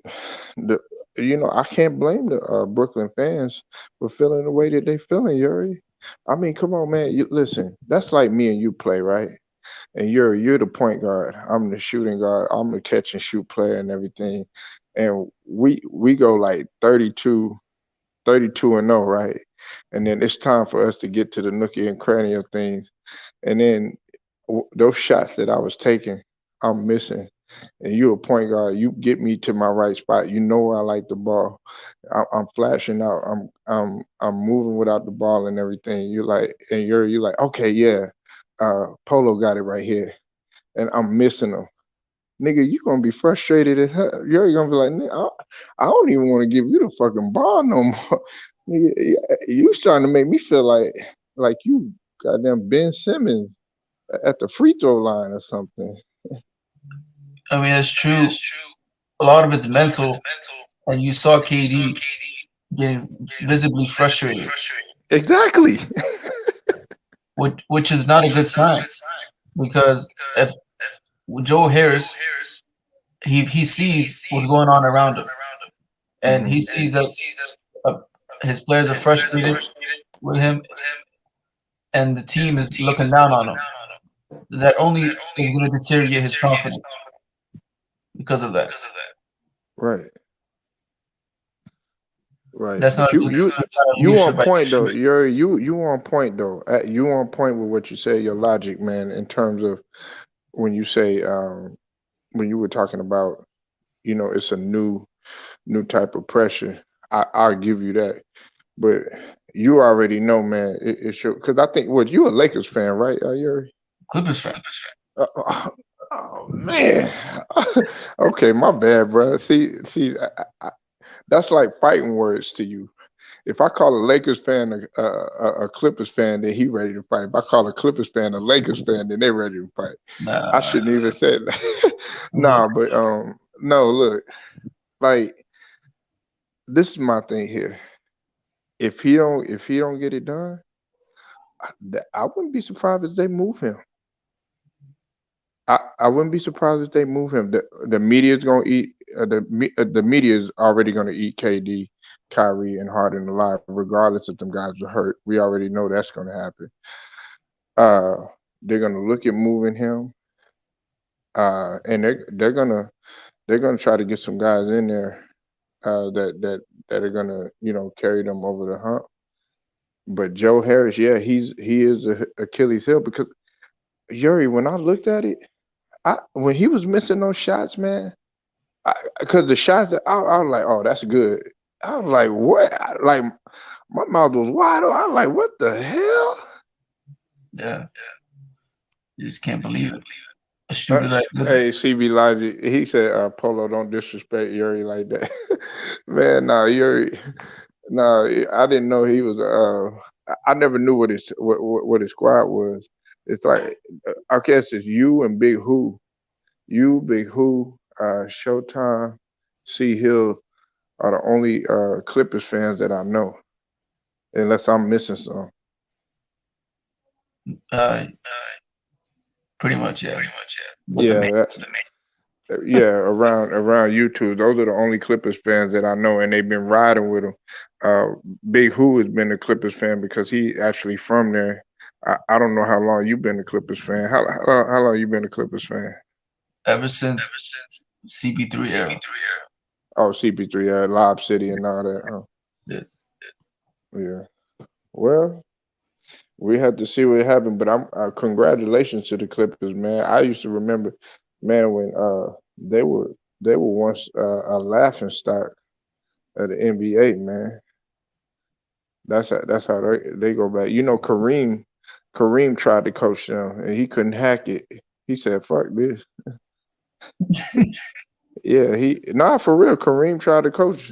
the I can't blame the Brooklyn fans for feeling the way that they feeling, Yuri. I mean, come on, man. Listen, that's like me and you play, right? And you're the point guard. I'm the shooting guard. I'm the catch and shoot player and everything. And we go like 32 and 0, right? And then it's time for us to get to the nookie and cranny of things. And then those shots that I was taking, I'm missing. and you a point guard. You get me to my right spot. You know where I like the ball. I'm flashing out. I'm moving without the ball and everything. You like, and you're like, okay, yeah, Polo got it right here, and I'm missing him. Nigga, you gonna be frustrated as hell. You're gonna be like, nigga, I don't even want to give you the fucking ball no more. Nigga, you trying to make me feel like you goddamn Ben Simmons at the free throw line or something. I mean, it's true. A lot of it's mental, and you saw KD getting visibly frustrated, Exactly. which is not a good sign because if Joe Harris he sees what's going on around him, and he Hmm. sees that uh, his players are frustrated with him, and the team is looking down on him. That only is going to deteriorate his confidence because of that. Right. Right. That's not But a good kind of you on leadership by point though. You on point though. You on point with what you say. Your logic, man, in terms of when you say when you were talking about it's a new type of pressure. I'll give you that. But you already know, man. It's your because I think what you a Lakers fan, right? You're Clippers fan. oh man. Okay, my bad, bro. See, that's like fighting words to you. If I call a Lakers fan a Clippers fan, then he ready to fight. If I call a Clippers fan a Lakers fan, then they ready to fight. I Nah, shouldn't even say that. it's okay. Nah, but no, look, like this is my thing here. If he don't get it done, I wouldn't be surprised if they move him. I wouldn't be surprised if they move him. The media's gonna eat the media is already gonna eat KD, Kyrie, and Harden alive, regardless if them guys are hurt. We already know that's gonna happen. Uh, they're gonna look at moving him, and they're gonna try to get some guys in there that are gonna carry them over the hump. But Joe Harris, yeah, he is a Achilles heel because Yuri, when I looked at it, when he was missing those shots, man, because the shots that I was like, oh, that's good. I was like, what? Like my mouth was wide open. I was like, what the hell? Yeah, you just can't believe it. A Uh, shooter that good. hey, CB Logic, he said, Polo, don't disrespect Yuri like that. Man, no, Yuri, no, I didn't know he was. I never knew what his squad was. It's like, I guess it's you and Big Who. You, Big Who, Showtime, C Hill are the only Clippers fans that I know, unless I'm missing some. Uh, pretty much, yeah. With the Yeah, man. yeah, around YouTube, those are the only Clippers fans that I know, and they've been riding with him. Uh, Big Who has been a Clippers fan because he actually from there. I don't know how long you've been a Clippers fan. How long you been a Clippers fan? Ever since CP3 era. Oh, CP3, Lob City and all that. Yeah. Yeah. Well, we had to see what happened, but I'm congratulations to the Clippers, man. I used to remember, man, when they were they were once a laughing stock of the NBA, man. That's how they go back. Kareem tried to coach them and he couldn't hack it. He said, "Fuck this." Yeah, he nah for real. Kareem tried to coach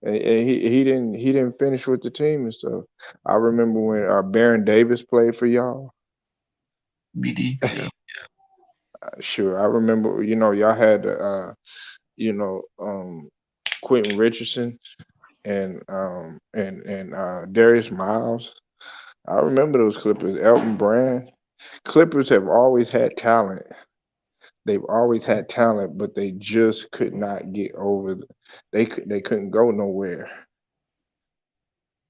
and he didn't finish with the team and stuff. I remember when Baron Davis played for y'all. BD. Yeah. Sure, I remember. Y'all had Quentin Richardson and Darius Miles. I remember those Clippers. Elton Brand. Clippers have always had talent. They've always had talent, but they just could not get over. They couldn't go nowhere.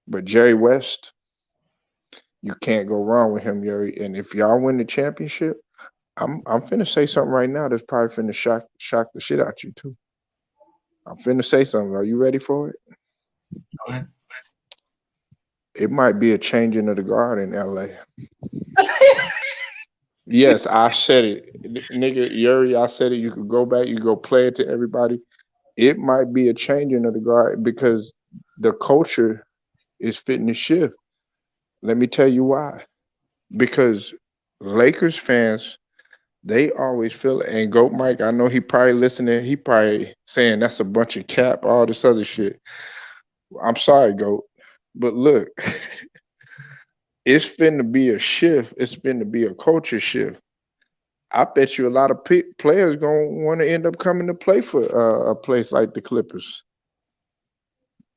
But Jerry West, you can't go wrong with him, Jerry. And if y'all win the championship, I'm finna say something right now that's probably finna shock the shit out you too. I'm finna say something. Are you ready for it? Go ahead. It might be a changing of the guard in LA. Yes, I said it. nigga, Yuri, I said it. You could go back. You go play it to everybody. It might be a changing of the guard because the culture is fitting to shift. Let me tell you why. Because Lakers fans, they always feel it. And Goat Mike, I know he probably listening. He probably saying that's a bunch of cap, all this other shit. I'm sorry, Goat. But look, it's finna be a shift. It's finna be a culture shift. I bet you a lot of players gonna want to end up coming to play for a place like the Clippers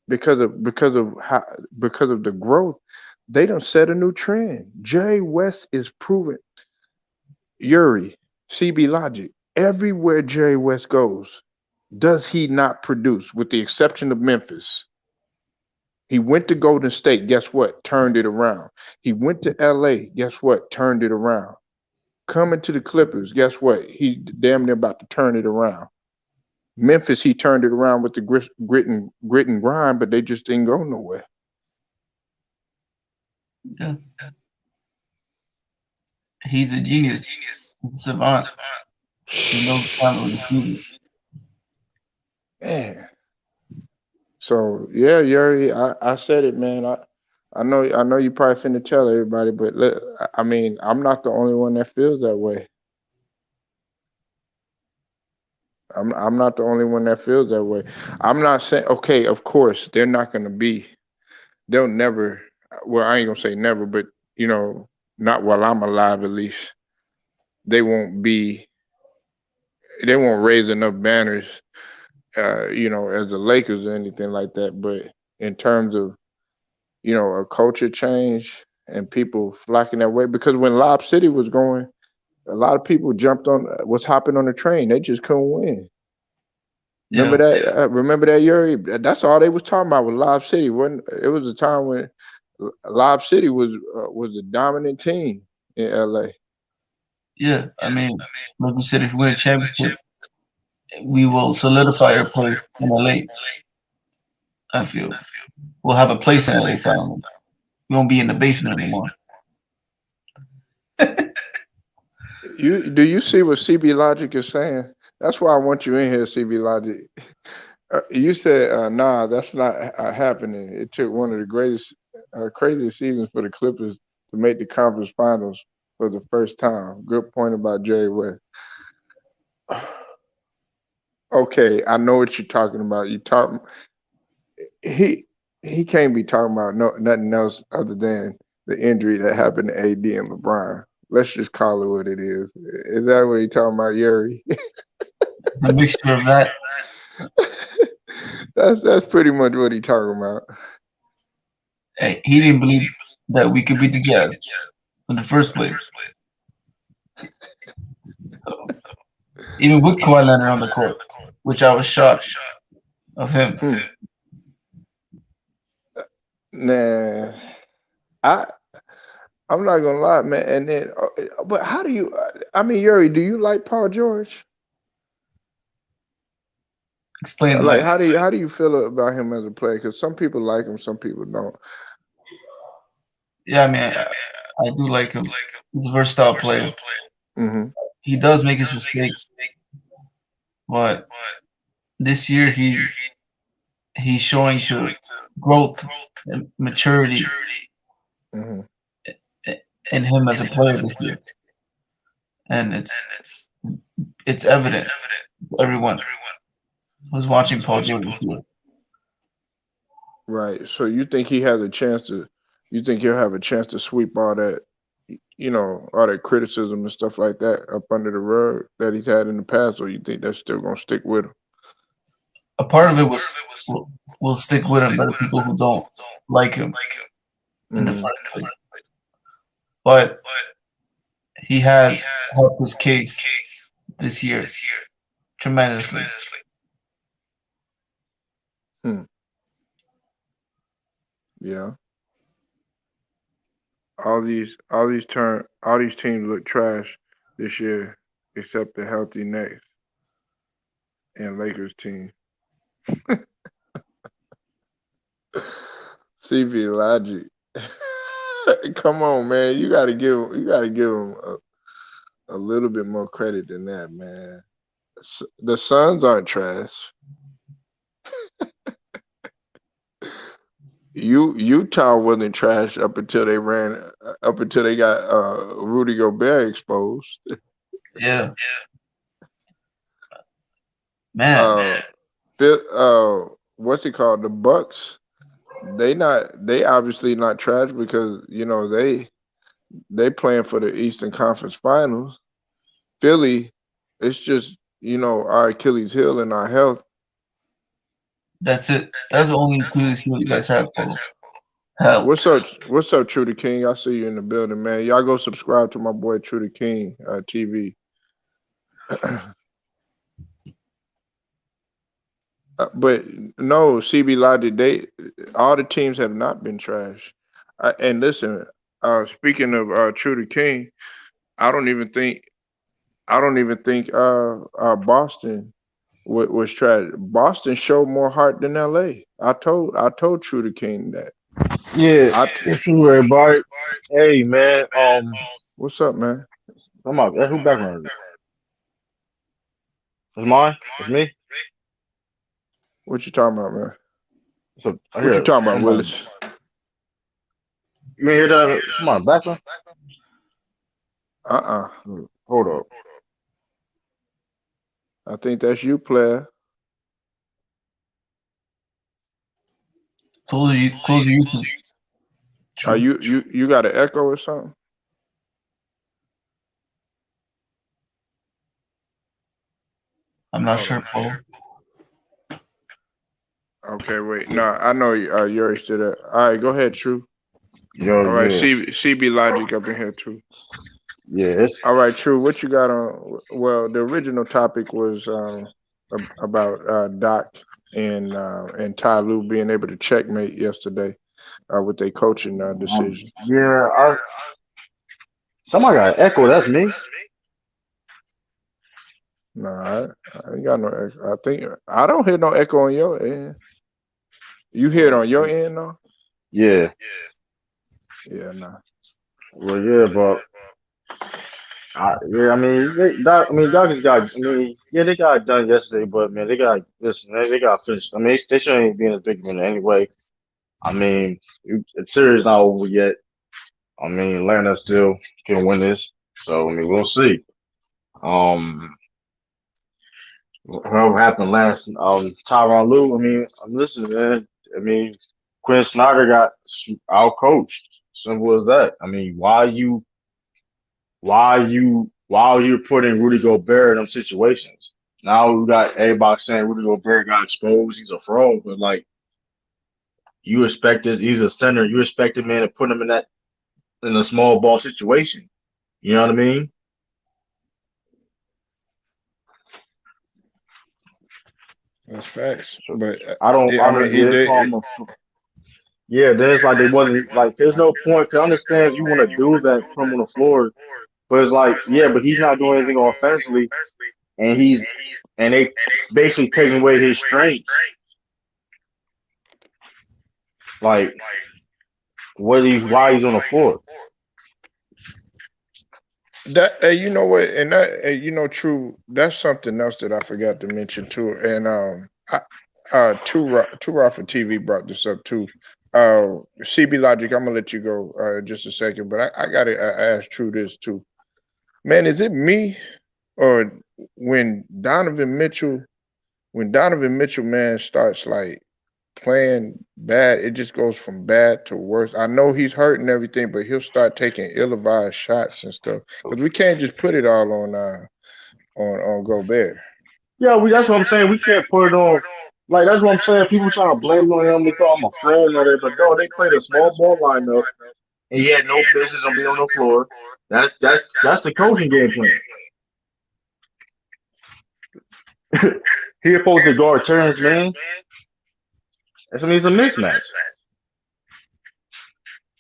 because of the growth. They don't set a new trend. Jerry West is proven. Yuri, CB Logic, everywhere Jerry West goes, does he not produce? With the exception of Memphis, he went to Golden State. Guess what? Turned it around. He went to LA. Guess what? Turned it around. Coming to the Clippers, guess what? He's damn near about to turn it around. Memphis, he turned it around with the grit and grind, but they just didn't go nowhere. Yeah. He's a genius, savant. He knows the time of the season. Man. So yeah, Yuri, I said it, man. I know you probably finna tell everybody, but I mean, I'm not the only one that feels that way. I'm not the only one that feels that way. I'm not saying okay, of course they're not gonna be. They'll never. Well, I ain't gonna say never, but you know, not while I'm alive at least. They won't be. They won't raise enough banners, you know, as the Lakers or anything like that. But in terms of a culture change and people flocking that way, because when Lob City was going, a lot of people jumped on, was hopping on the train. They just couldn't win. Remember Yeah. that? Remember that, Yuri? That's all they was talking about was Lob City. When it was a time when Lob City was a dominant team in LA. Yeah. I mean, like you said, if we win a championship, we will solidify our place in LA. I feel we'll have a place in LA finally. We won't be in the basement anymore. You see what CB Logic is saying? That's why I want you in here, CB Logic. You said, nah, that's not happening. It took one of the greatest, craziest seasons for the Clippers to make the conference finals for the first time. Good point about Jerry West. Okay, I know what you're talking about. He he can't be talking about nothing else other than the injury that happened to AD and LeBron. Let's just call it what it is. Is that what he talking about, Yuri? A mixture of that. That's pretty much what he talking about. Hey, he didn't believe that we could beat the Jazz in the first place. So, even with Kawhi Leonard on the court, which I was shocked of him. Nah, I I'm not gonna lie, man. And then, but how do you? I mean, Yuri, do you like Paul George? Explain Like, like how do you feel about him as a player? Because some people like him, some people don't. yeah, I mean, I do like him. He's a versatile player. Hmm. He does make his mistake, but this year he's showing to growth and maturity Hmm. in him as a player this year, and it's evident to everyone who's watching Paul George this year. Right. So you think he has a chance to? You think he'll have a chance to sweep all that, all that criticism and stuff like that up under the rug that he's had in the past, or you think that's still gonna stick with him? A part of it will stick with him by the people who don't like him in the Hmm. first place, but he has helped his case this year tremendously. Hmm. Yeah. All these teams look trash this year, except the healthy Nets and Lakers team. CV Logic. Come on, man. You gotta give him. a little bit more credit than that, man. The Suns aren't trash. Utah wasn't trash up until they got Rudy Gobert exposed. Yeah, man. Uh, what's it called? The Bucks. They obviously not trash because they playing for the Eastern Conference Finals. Philly, it's just our Achilles heel and our health. That's it. That's the only Achilles heel you guys have, Polo. Help. What's up, True the King? I see you in the building, man. Y'all go subscribe to my boy True the King TV. But no, CB Logic, all the teams have not been trash. And listen, speaking of True the King, I don't even think Boston was trash. Boston showed more heart than LA. I told True the King that. Yeah, I what's true, everybody? Hey, man. What's up, man? Come on. Who background is it? It's mine. It's me. What you talking about, man? So I What you hear talking about, somebody. Willis? You hear that? Somebody background. Uh-uh. Hold up. I think that's you, player. Close your YouTube. Are True. you got an echo or something? I'm not Hold sure, on. Polo. Okay, wait. No, I know Yuri's still there. All right, go ahead, True. Yo, All right, yeah, CB Logic up in here too. yeah. It's All right, True. What you got on? Well, the original topic was about Doc and Ty Lue being able to checkmate yesterday with their coaching decision. yeah. Somebody got an echo. That's me. Nah, I ain't got no echo. I think I don't hear no echo on your end. You hear it Oh, on your end though? yeah. Yeah, nah. Well, yeah, but yeah. I mean, Doc. I mean, Doc has got. I mean, yeah, they got it done yesterday, but man, they got listen. They got finished. I mean, they shouldn't be in a big minute anyway. I mean, the series not over yet. I mean, Atlanta still can win this, so I mean, we'll see. Um, whatever happened last, Tyron Lue. I mean, listen, man. I mean, Quinn Snyder got out coached. Simple as that. I mean, why you're putting Rudy Gobert in them situations? Now we got everybody saying Rudy Gobert got exposed. He's a fraud, but like you expect this, he's a center. You expect a man to put him in a small ball situation. You know what I mean? That's facts. So But I I mean, don't. he Yeah, they did. call him a. Yeah, then it's like they wasn't like. There's no point. Cause I understand if you want to do that, put him on the floor. But it's like, yeah, but he's not doing anything offensively, and they basically taking away his strengths. Like, why he's on the floor? That you know what, and True. That's something else that I forgot to mention too. And Two Raw for TV brought this up too. CB Logic, I'm gonna let you go just a second, but I gotta ask True this too. Man, is it me or when Donovan Mitchell, man, starts like playing bad, it just goes from bad to worse. I know he's hurt and everything, but he'll start taking ill-advised shots and stuff. Because we can't just put it all on Gobert. Yeah, that's what I'm saying. We can't put it on. Like that's what I'm saying. People trying to blame it on him. They call him a fraud and all that, but no, they played a small ball lineup, and he had no business on being on the floor. That's the coaching game plan. He supposed to guard turns, man. I mean, it's a mismatch.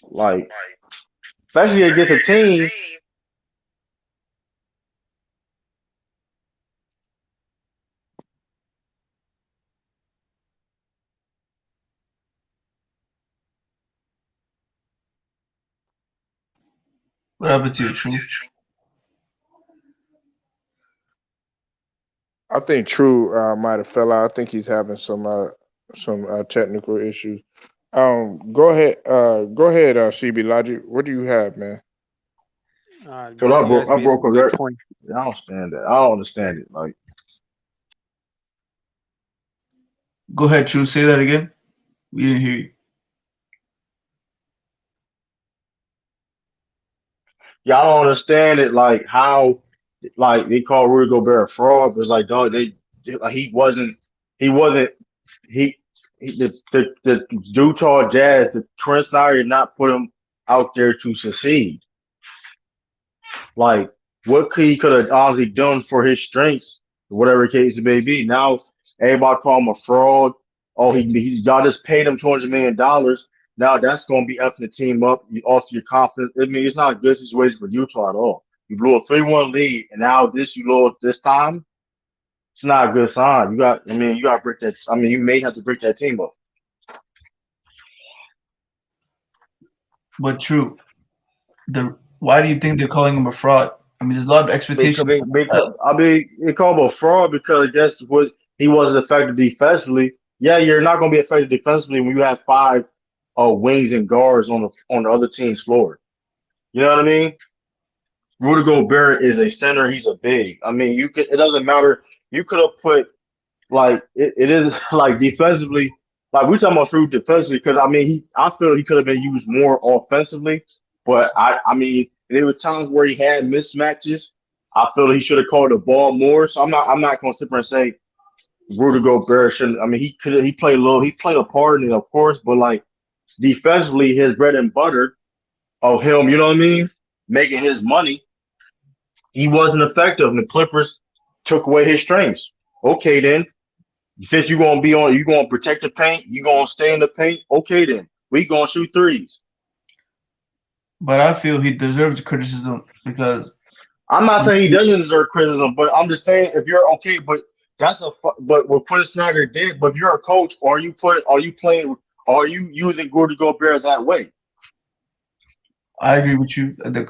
Like, especially against a team. What happened to you, True? I think True might have fell out. I think he's having some technical issues. Go ahead, CB Logic. What do you have, man? Cause You guys I made broke some a good record. points. I don't stand that. I don't understand it. Like, Go ahead, True. Say that again. We didn't hear you. yeah, I don't understand it. Like how, like they call Rudy Gobert a fraud, but it's like, dog, like, he wasn't, he, the Utah Jazz, the Chris Snyder did not put him out there to succeed. Like, what could have honestly done for his strengths, whatever case it may be. Now, everybody call him a fraud. Oh, y'all just paid him $200 million. Now that's going to be effing the team up. You off your confidence. I mean, it's not a good situation for Utah at all. You blew a 3-1 lead, and now you lost this time. It's not a good sign. You got to break that. I mean, you may have to break that team up. But True, why do you think they're calling him a fraud? I mean, there's a lot of expectations. I mean, they call him a fraud because that's what he wasn't effective defensively. Yeah, you're not going to be effective defensively when you have five wings and guards on the other team's floor. You know what I mean? Rudy Gobert is a center. He's a big. I mean, you could. It doesn't matter. You could have put like it is like defensively. Like we talking about Rudy defensively because I mean I feel he could have been used more offensively. But I mean there were times where he had mismatches. I feel he should have called the ball more. So I'm not gonna sit there and say Rudy Gobert shouldn't. I mean he played low. He played a part in it, of course, but like defensively, his bread and butter of him, you know what I mean, making his money, he wasn't effective. And the Clippers took away his strengths. Okay, then since you're gonna protect the paint, you're gonna stay in the paint. Okay, then we gonna shoot threes. But I feel he deserves criticism because I'm not saying he doesn't deserve criticism, but I'm just saying if you're okay, but what Quinn Snyder did. But if you're a coach, are you using Rudy Gobert that way? I agree with you. The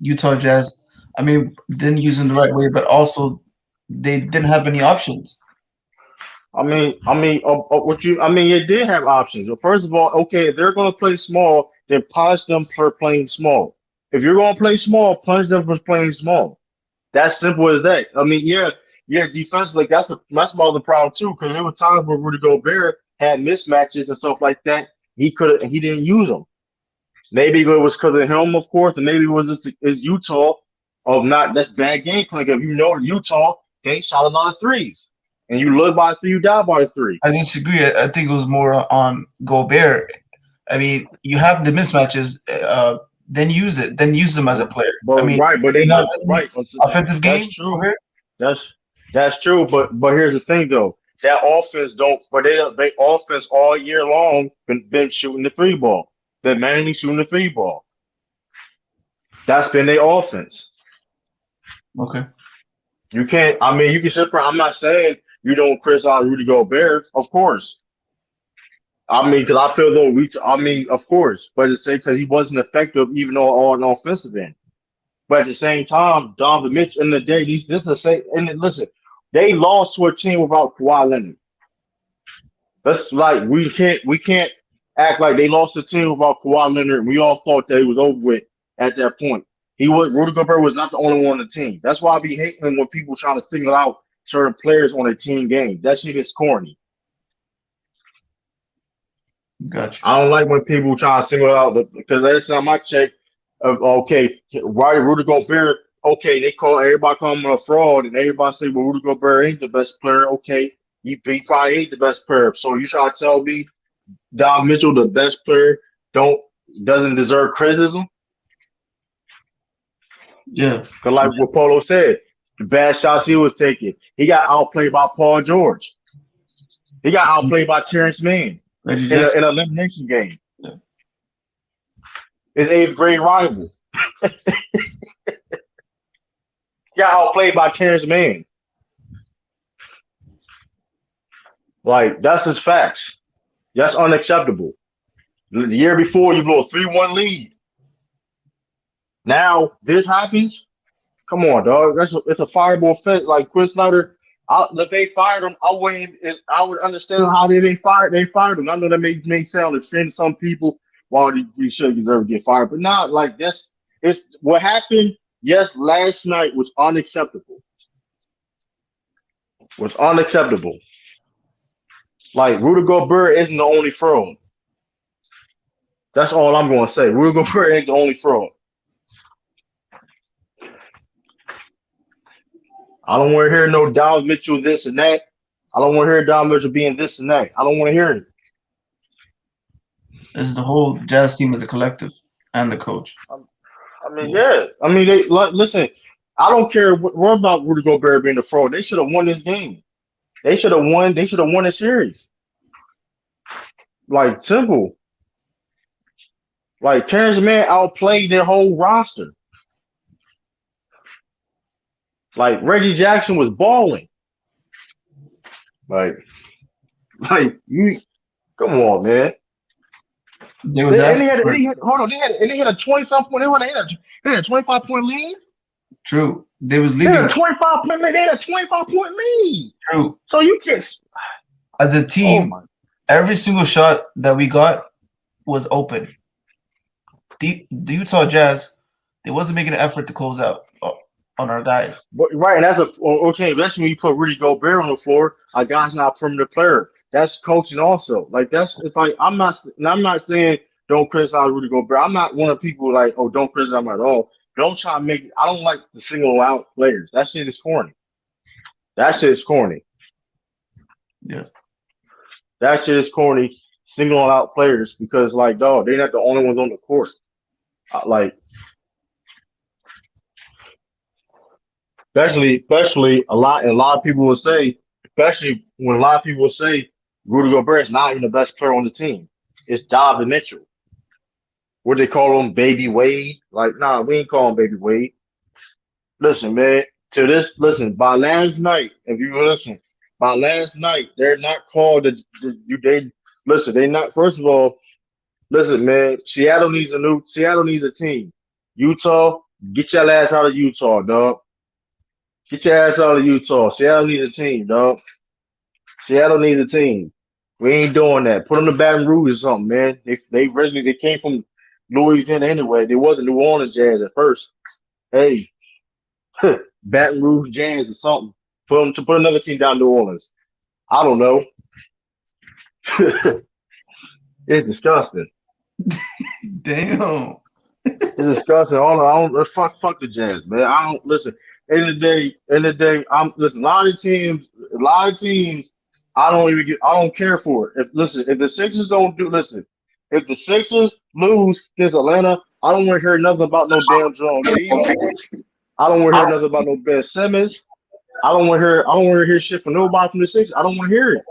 Utah Jazz, I mean, didn't use him the right way, but also they didn't have any options. I mean, it did have options. Well, first of all, okay, if they're going to play small, then punish them for playing small. If you're going to play small, punish them for playing small. That's simple as that. I mean, yeah, defensively, that's my other problem too. Because there were times where Rudy Gobert had mismatches and stuff like that. He didn't use them. Maybe it was because of him, of course, and maybe it was just is Utah of not that's bad game plan. If you know Utah, they shot a lot of threes, and you live by three, you die by three. I disagree. I think it was more on Gobert. I mean, you have the mismatches, then use it. Then use them as a player. But I mean, right, but they not right. offensive game. That's true. That's true. But here's the thing though. That offense don't. But they offense all year long been shooting the three ball. Been mainly shooting the three ball. That's been their offense. Okay. You can't. I mean, you can sit there. I'm not saying you don't criticize Rudy Gobert, of course. I mean, because I feel though I mean, of course, but to say because he wasn't effective even though on offensive end. But at the same time, Donovan Mitchell in the day, this is the same. And listen, they lost to a team without Kawhi Leonard. That's like we can't act like they lost a team without Kawhi Leonard, and we all thought that it was over with at that point. Rudy Gobert was not the only one on the team. That's why I be hating when people trying to single out certain players on a team game. That shit is corny. Gotcha. I don't like when people try to single out because every time I check, okay, right, Rudy Gobert, okay, everybody call him a fraud, and everybody say, well, Rudy Gobert ain't the best player. Okay, he probably ain't the best player. So you try to tell me Don Mitchell, the best player, doesn't deserve criticism? Yeah. Because like what Polo said, the bad shots he was taking, he got outplayed by Paul George. He got outplayed by Terrence Mann in an elimination game. Yeah. His eighth grade rival. Got outplayed by Terrence Mann. Like, that's his facts. That's unacceptable. The year before, you blew a 3-1 lead. Now, this happens? Come on, dog. It's a fireball offense. Like, Chris Snyder, If they fired him, I would understand how they fired. They fired him. I know that may sound extreme to some people. Why he should deserve to get fired, but not like that's. It's what happened. Yes, last night was unacceptable. Was unacceptable. Like Rudy Gobert isn't the only fraud. That's all I'm going to say. Rudy Gobert ain't the only fraud. I don't want to hear no Donovan Mitchell this and that. I don't want to hear Donovan Mitchell being this and that. I don't want to hear it. This is the whole Jazz team as a collective and the coach. I mean, yeah. I mean, they listen. I don't care what about Rudy Gobert being the fraud. They should have won this game. They should have won. They should have won the series. Like simple. Like Terrence Mann outplayed their whole roster. Like Reggie Jackson was balling. Like you, come on, man. They was They, and asking for they had hold on. They had a 20-something point. They had a 25-point lead. true. They was They had leading a 25-point lead. They had a 25-point lead. true. So you can't. As a Oh team, my. every single shot that we got was open. The Utah Jazz, they wasn't making an effort to close out on our guys. But, right, and okay. That's when you put Rudy Gobert on the floor. A guy's not a perimeter player. That's coaching also. Like it's like I'm not saying don't criticize Rudy Gobert. I'm not one of the people like don't criticize him at all. Don't try to make. I don't like to single out players. That shit is corny. That shit is corny. Yeah. That shit is corny. Singling out players because like dog, they're not the only ones on the court. Like especially a lot of people will say, especially when a lot of people will say Rudy Gobert is not even the best player on the team. It's Donovan Mitchell. What they call him, Baby Wade? Like, nah, we ain't call him Baby Wade. Listen, man. Listen. By last night, if you listen, by last night, they're not called. They listen. They not. First of all, listen, man. Seattle needs a team. Utah, get your ass out of Utah, dog. Get your ass out of Utah. Seattle needs a team, dog. Seattle needs a team. We ain't doing that. Put them to Baton Rouge or something, man. They originally they came from Louisiana anyway. They wasn't New Orleans Jazz at first. Hey, Baton Rouge Jazz or something. Put another team down New Orleans. I don't know. It's disgusting. Damn. It's disgusting. I don't fuck the Jazz, man. I don't listen. End of the day, I'm listen. A lot of teams, I don't care for it. If the Sixers don't do, listen. If the Sixers lose against Atlanta, I don't want to hear nothing about no damn Joel Embiid. I don't want to hear nothing about no Ben Simmons. I don't want to hear shit from nobody from the Sixers. I don't want to hear it.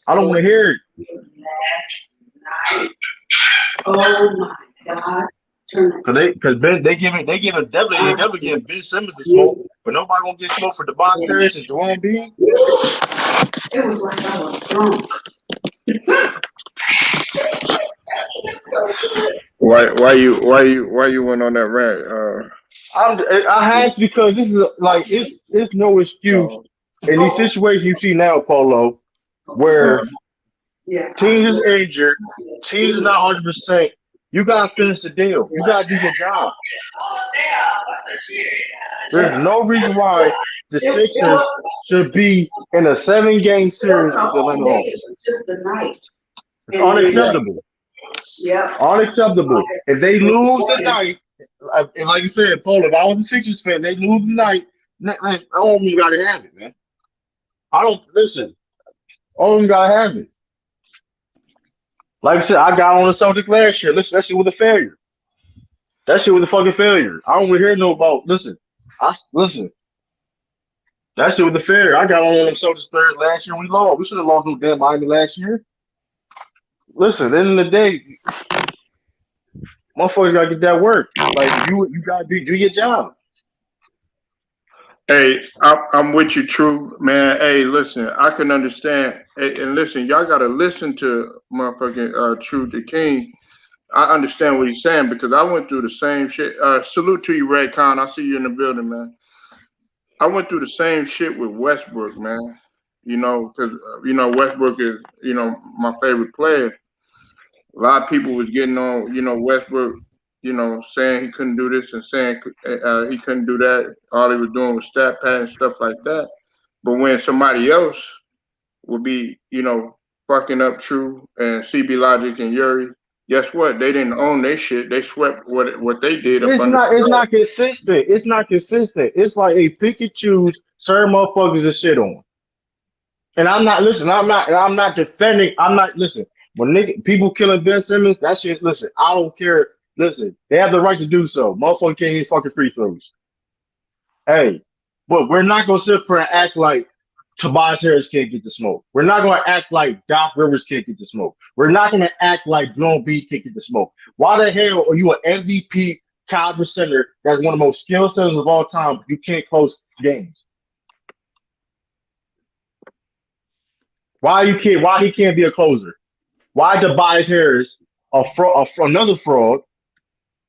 I don't want to hear it. Last night. Oh my God. Because they definitely give Ben Simmons the smoke, but nobody gonna get smoke for Devon Harris and Joel Embiid. It was like I was drunk. Why you went on that rant? I had to because this is like it's no excuse in these situations you see now, Polo, where teams is injured, teams is not 100%. You gotta finish the deal. You gotta do your job. There's no reason why the Sixers should be in a 7-game series with the Atlanta Hawks. Just the night. It's unacceptable. Yeah. Unacceptable. If they lose tonight, and like you said, Paul, if I was a Sixers fan, they lose tonight, I don't even gotta have it, man. I don't listen. I don't even gotta have it. Like I said, I got on the subject last year. Listen, that shit was a failure. That shit was a fucking failure. I don't want to hear no about. Listen. That shit was a failure. I got on them subject last year. We lost. We should have lost no damn Miami last year. Listen, at the end of the day, motherfuckers gotta get that work. Like you gotta do your job. Hey, I'm with you, true man. Hey, listen, I can understand. Hey, and listen, y'all gotta listen to motherfucking True the King. I understand what he's saying because I went through the same shit. Salute to you, Red Con. I see you in the building, man. I went through the same shit with Westbrook, man. Because Westbrook is my favorite player. A lot of people was getting on Westbrook, saying he couldn't do this and saying he couldn't do that. All he was doing was stat pad and stuff like that. But when somebody else would be, fucking up True and CB Logic and Yuri, guess what? They didn't own their shit. They swept what they did up It's under not. the It's rug. not consistent. It's not consistent. It's like a pick and choose certain motherfuckers to shit on. And I'm not listen. I'm not defending. I'm not listen. When people killing Ben Simmons, that shit. Listen, I don't care. Listen, they have the right to do so. Motherfucker can't hit fucking free throws. Hey, but we're not gonna sit there and act like Tobias Harris can't get the smoke. We're not gonna act like Doc Rivers can't get the smoke. We're not gonna act like Jerome B can't get the smoke. Why the hell are you an MVP caliber center that's one of the most skilled centers of all time, but you can't close games? Why you can't? Why he can't be a closer? Why Tobias Harris, another fraud,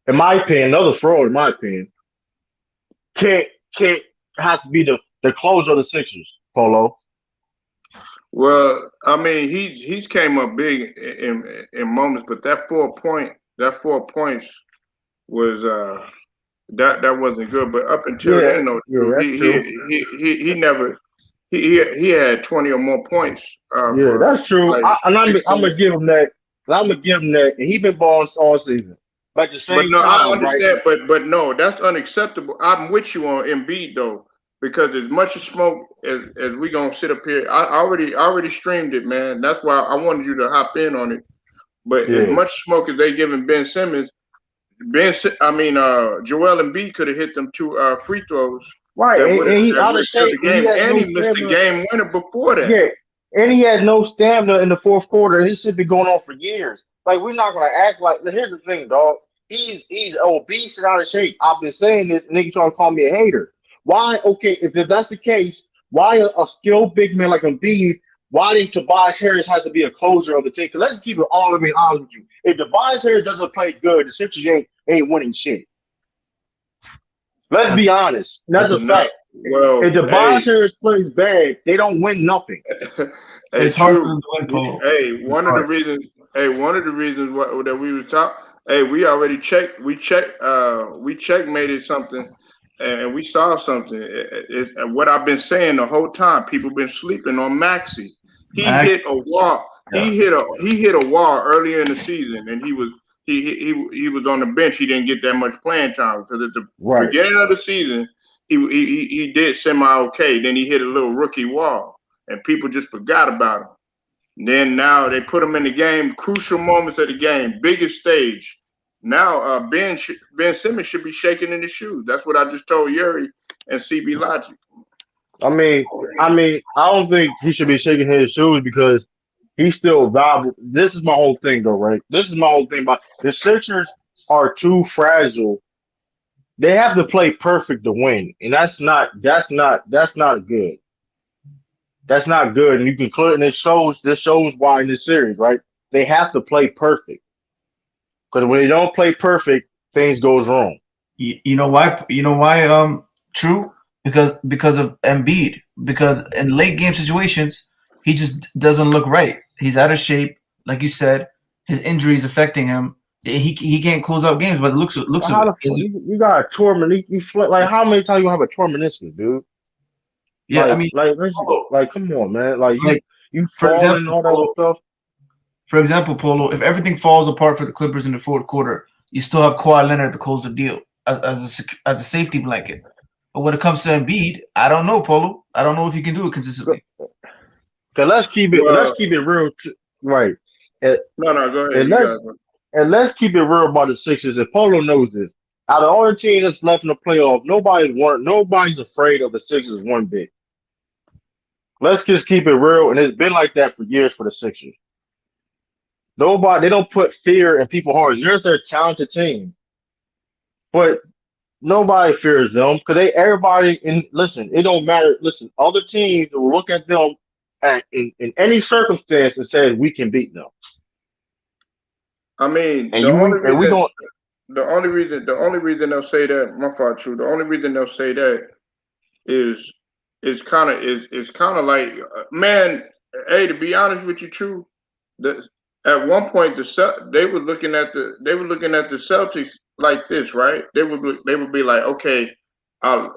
in my opinion, another fraud in my opinion, can't have to be the closer of the Sixers, Polo. Well, I mean, he's came up big in moments, but that 4 points was that wasn't good. But up until Yeah, then, though, yeah, True, that's true. he never he had 20 or more points Yeah, for that's true. like I'm 16. gonna give him that. I'm gonna give him that, and he been balling all season. But at the But same no, I time, right? understand. But no, that's unacceptable. I'm with you on Embiid though, because as much as smoke as we gonna sit up here, I already streamed it, man. That's why I wanted you to hop in on it. But as Yeah, much smoke as they giving Ben Simmons, Joel Embiid could have hit them two free throws right. And he that out would of have killed shape, the and he game, has and no he missed the stamina. game winner before that. Yeah, and he had no stamina in the fourth quarter. His shit been going on for years. Like we're not gonna act like. Here's the thing, dog. He's obese and out of shape. I've been saying this. Nigga trying to call me a hater. Why? Okay, if that's the case, why a skilled big man like Embiid? Why did Tobias Harris has to be a closer of the team? Because let's keep it all the way honest with you. If Tobias Harris doesn't play good, the Sixers ain't winning shit. Let's That's be honest. That's that's a a No, fact. If well, Tobias Harris plays bad, they don't win nothing. hey, it's hard for True. them to win, Polo. Hey, It's one of the hard. reasons. Hey, one of the reasons that we was talking. Hey, we already checked. We checkmated something, and we saw something. It's what I've been saying the whole time. People been sleeping on Maxi. He Max, hit a wall. yeah, He hit a wall earlier in the season, and he was on the bench. He didn't get that much playing time because at the Right. beginning of the season, he did semi okay. Then he hit a little rookie wall, and people just forgot about him. Then now they put him in the game, crucial moments of the game, biggest stage. Now Ben Simmons should be shaking in his shoes. That's what I just told Yuri and CB Logic. I don't think he should be shaking his shoes because he's still valuable. This is my whole thing, though, right? This is my whole thing about the Sixers are too fragile. They have to play perfect to win, and that's not good. That's not good, and you can clear. And this shows why in this series, right? They have to play perfect because when they don't play perfect, things goes wrong. you know why? You know why? True, because of Embiid. Because in late game situations, he just doesn't look right. He's out of shape, like you said. His injury is affecting him. He can't close out games, but looks Well, of how it. the fuck you got a torment? Like how many times you have a torn meniscus, dude? Yeah, I mean, Like, come on, man. Like like you for falling example, and all that other Polo, stuff. If everything falls apart for the Clippers in the fourth quarter, you still have Kawhi Leonard to close the deal as a safety blanket. But when it comes to Embiid, I don't know, Polo. I don't know if he can do it consistently. Cause let's Well, keep it real, right? And, no, go ahead. and You let's guys. let's keep it real about the Sixers. And Polo knows this. Out of all the teams that's left in the playoff, nobody's afraid of the Sixers one bit. Let's just keep it real, and it's been like that for years for the Sixers. Nobody, they don't put fear in people's hearts. Yes, they're a talented team, but nobody fears them because everybody and listen, it don't matter. Listen, other teams will look at them in any circumstance and say we can beat them. I mean, And you and we going the only reason they'll say that. My fault, True. The only reason they'll say that is is kind of like man. Hey, to be honest with you, true. The, at one point, they were looking at the Celtics like this, right? They would be like, okay,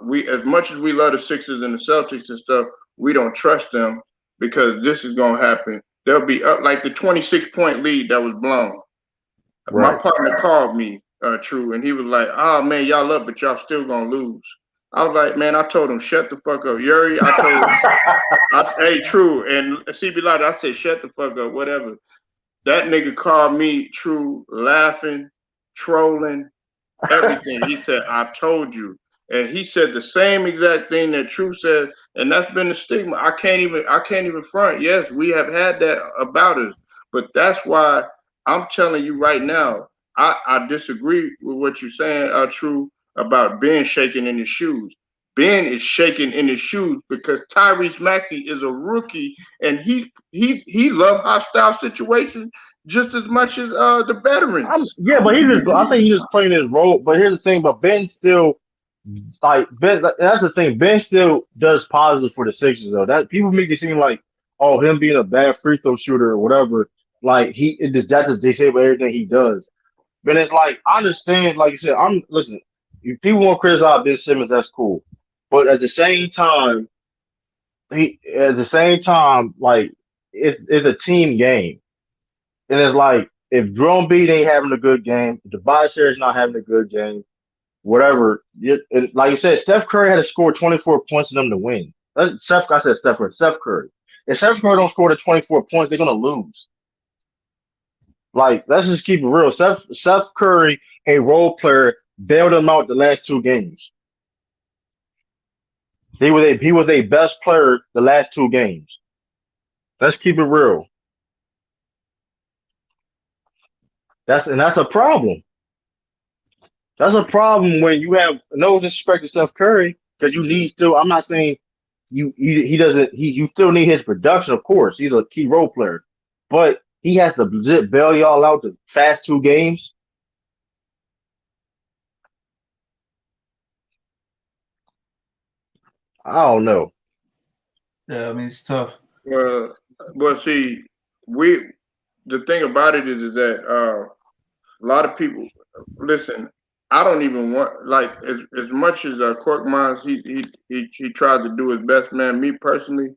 we as much as we love the Sixers and the Celtics and stuff, we don't trust them because this is gonna happen. They'll be up like the 26-point lead that was blown. My Right. partner called me, True, and he was like, "Oh man, y'all up, but y'all still gonna lose." I was like, "Man, I told him shut the fuck up, Yuri." Hey, True, and CB Light, I said, "Shut the fuck up, whatever." That nigga called me True, laughing, trolling, everything. He said, "I told you," and he said the same exact thing that True said, and that's been the stigma. I can't even front. Yes, we have had that about us, but that's why I'm telling you right now. I disagree with what you're saying, True, about Ben shaking in his shoes. Ben is shaking in his shoes because Tyrese Maxey is a rookie, and he love hostile situations just as much as the veterans. Yeah, but I think he's just playing his role. But here's the thing, but Ben still like Ben. That's the thing. Ben still does positive for the Sixers though. That people make it seem like oh him being a bad free throw shooter or whatever. Like that just disable everything he does. But it's like I understand. Like you said, I'm listen. If people want to criticize Ben Simmons, that's cool. But at the same time, like it's a team game. And it's like if Jerome Beat ain't having a good game, if Tobias Harris not having a good game, whatever. Like you said, Steph Curry had to score 24 points for them to win. I said Steph Curry. Steph Curry. If Steph Curry don't score the 24 points, they're gonna lose. Like let's just keep it real. Steph Curry, a role player, bailed them out the last two games. He was a best player the last two games. Let's keep it real. That's a problem. That's a problem when you have no disrespect to Steph Curry because you need still. I'm not saying he doesn't. You still need his production, of course. He's a key role player, but he has to legit bail y'all out the fast two games. I don't know. Yeah, I mean it's tough. Well, well, see, we the thing about it is that a lot of people listen. I don't even want like as much as Cork Mines he tried to do his best, man. Me personally,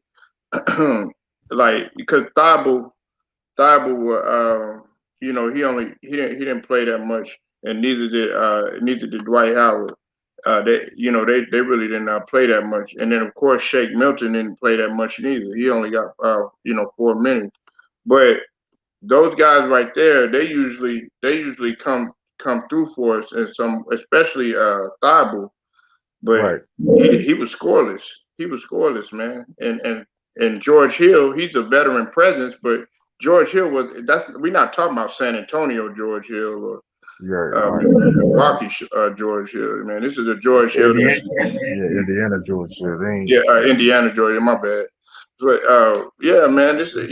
like because Thibault, he didn't play that much, and neither did Dwight Howard. They really did not play that much, and then of course Shake Milton didn't play that much neither. He only got 4 minutes, but those guys right there, they usually come through for us, and some especially Thibault, but Right. he was scoreless. He was scoreless, man. And George Hill, he's a veteran presence, but George Hill we're not talking about San Antonio George Hill or Yeah. Right. Milwaukee George Hill, man. This is a George Hill Indiana. that's Yeah. Indiana, Georgia. They ain't. yeah, Indiana Georgia, my bad. But yeah, man, this is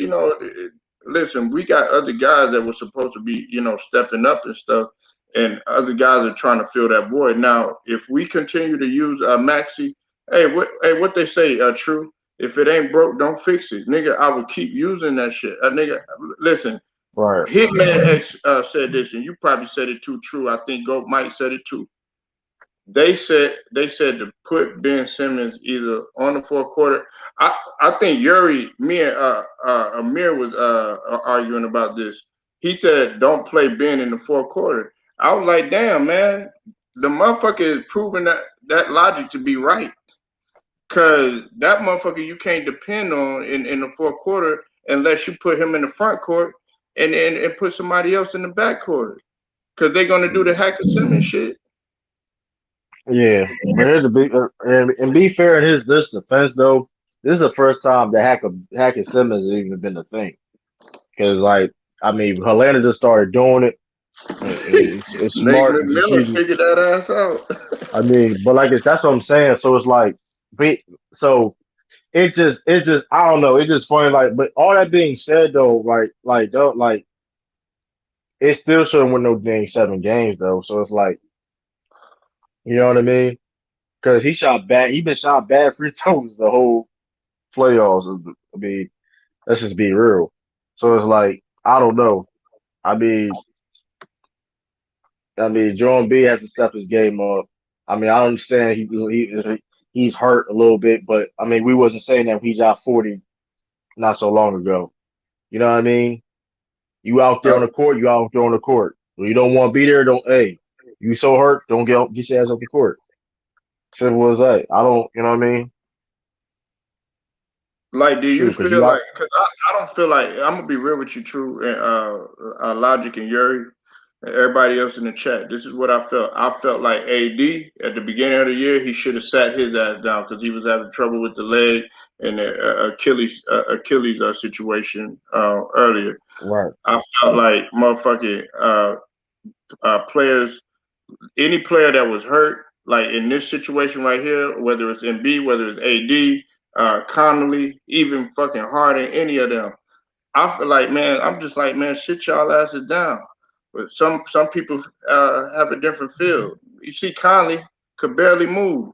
listen, we got other guys that were supposed to be stepping up and stuff, and other guys are trying to fill that void. Now, if we continue to use Maxi, what they say, true. If it ain't broke, don't fix it, nigga. I would keep using that shit, nigga. Listen, Right. Hitman X said this, and you probably said it too. True, I think Goat Mike said it too. They said to put Ben Simmons either on the fourth quarter. I think me and Amir was arguing about this. He said don't play Ben in the fourth quarter. I was like, damn man, the motherfucker is proving that logic to be right. Cause that motherfucker you can't depend on in the fourth quarter unless you put him in the front court and put somebody else in the back court. Cause they're gonna do the Hacker Simmons shit. Yeah, but here's the big and be fair in his this defense though. This is the first time that Hacker Simmons has even been a thing. Because like I mean, Helena just started doing it. It's Nate smart and McMillan strategic. figured that ass out. I mean, but like that's what I'm saying. So it's like, so it's just I don't know. It's just funny. Like, but all that being said though, don't like it still shouldn't win no dang 7 games though. So it's like, you know what I mean? because he shot bad. He been shot bad free throws the whole playoffs. I mean, let's just be real. So it's like I don't know. I mean, Joel B has to step his game up. I mean, I understand he's hurt a little bit, but I mean, we wasn't saying that he's out 40 not so long ago. You know what I mean? You out there on Uh, the court, you out there on the court. When you don't want to be there, don't. Hey, you so hurt, don't get your ass off the court. Simple as that. I don't. You know what I mean? like, do you Shoot, because feel you like? out. Because I don't feel like I'm gonna be real with you, True, and Logic and Yuri, and everybody else in the chat. This is what I felt. I felt like AD at the beginning of the year, he should have sat his ass down because he was having trouble with the leg and the Achilles situation earlier. Right. I felt like motherfucking players, any player that was hurt, like in this situation right here, whether it's MB, whether it's AD, Connolly, even fucking Harden, any of them. I feel like, man, I'm just like, man, sit y'all asses down. But some people have a different feel. You see, Conley could barely move.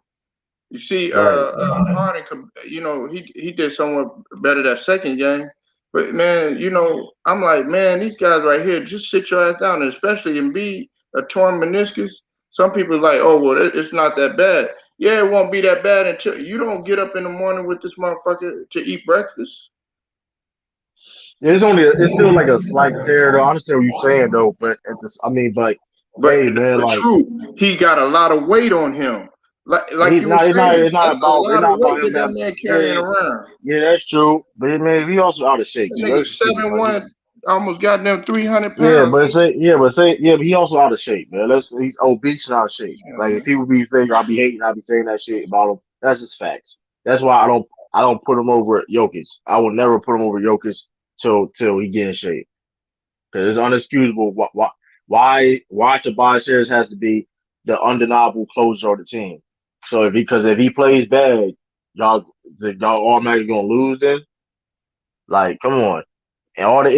You see, Right. Harden, he did somewhat better that second game. But man, I'm like, man, these guys right here, just sit your ass down, and especially in B, a torn meniscus. Some people are like, oh well, it's not that bad. Yeah, it won't be that bad until you don't get up in the morning with this motherfucker to eat breakfast. It's still like a slight tear though. I understand what you're saying though, but it's just, I mean, but But hey man, but like true, he got a lot of weight on him. Like he's you were not. saying, that's a It's lot of not about weight him. that Man. man carrying Yeah, around. yeah, that's true. But man, he also out of shape That too. nigga Let's just keep it. 7'1", almost got them 300 Yeah, pounds. but he also out of shape, man. He's obese and out of shape. Like if people be saying I'll be hating, I'll be saying that shit about him. That's just facts. That's why I don't put him over Jokic. I will never put him over Jokic till he get in shape. Because it's unexcusable why Tobias Harris has to be the undeniable closer of the team. So if he plays bad, y'all automatically gonna lose then? Like, come on. And all the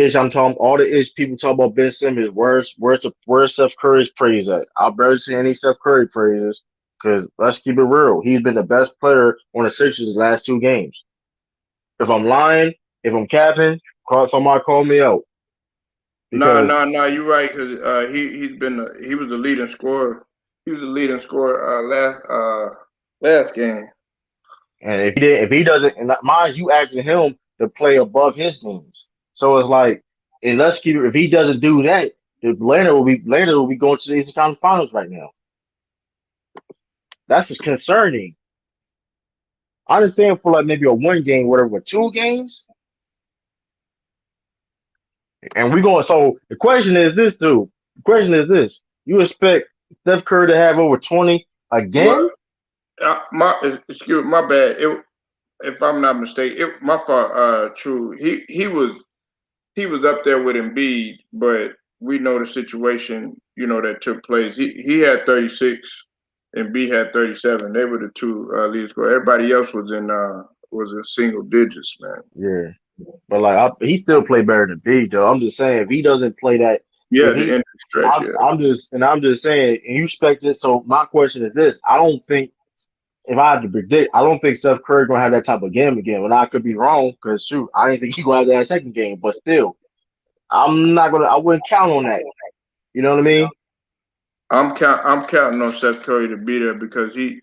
ish people talk about Ben Simmons. Where's Steph Curry's praise at? I barely see any Steph Curry praises because let's keep it real. He's been the best player on the Sixers the last 2 games. If I'm lying, if I'm capping, somebody call me out No, because no, no, you're right because he was the leading scorer. He was the leading scorer last game. and if he doesn't, and mind you, asking him to play above his teams. So it's like, and let's keep it. If he doesn't do that, Atlanta will be going to the Eastern Conference Finals right now. That's just concerning. I understand for like maybe a 1 game, whatever, but 2 games, and we going. So the question is this, too. The question is this: you expect Steph Curry to have over 20 Well, again? excuse my bad. If I'm not mistaken, my fault. True. He was up there with Embiid, but we know the situation, that took place. He had 36, and B had 37. They were the two leaders scorer. Everybody else was in single digits, man. Yeah, but like he still play better than B, though. I'm just saying if he doesn't play that, Yeah, if at the he, end of the stretch, yeah. I'm just saying, and you expect it. So my question is this: I don't think if I had to predict, I don't think Steph Curry gonna have that type of game again. And I could be wrong because shoot, I didn't think he gonna have that second game. But still, I wouldn't count on that. You know what I mean? I'm counting on Seth Curry to be there because his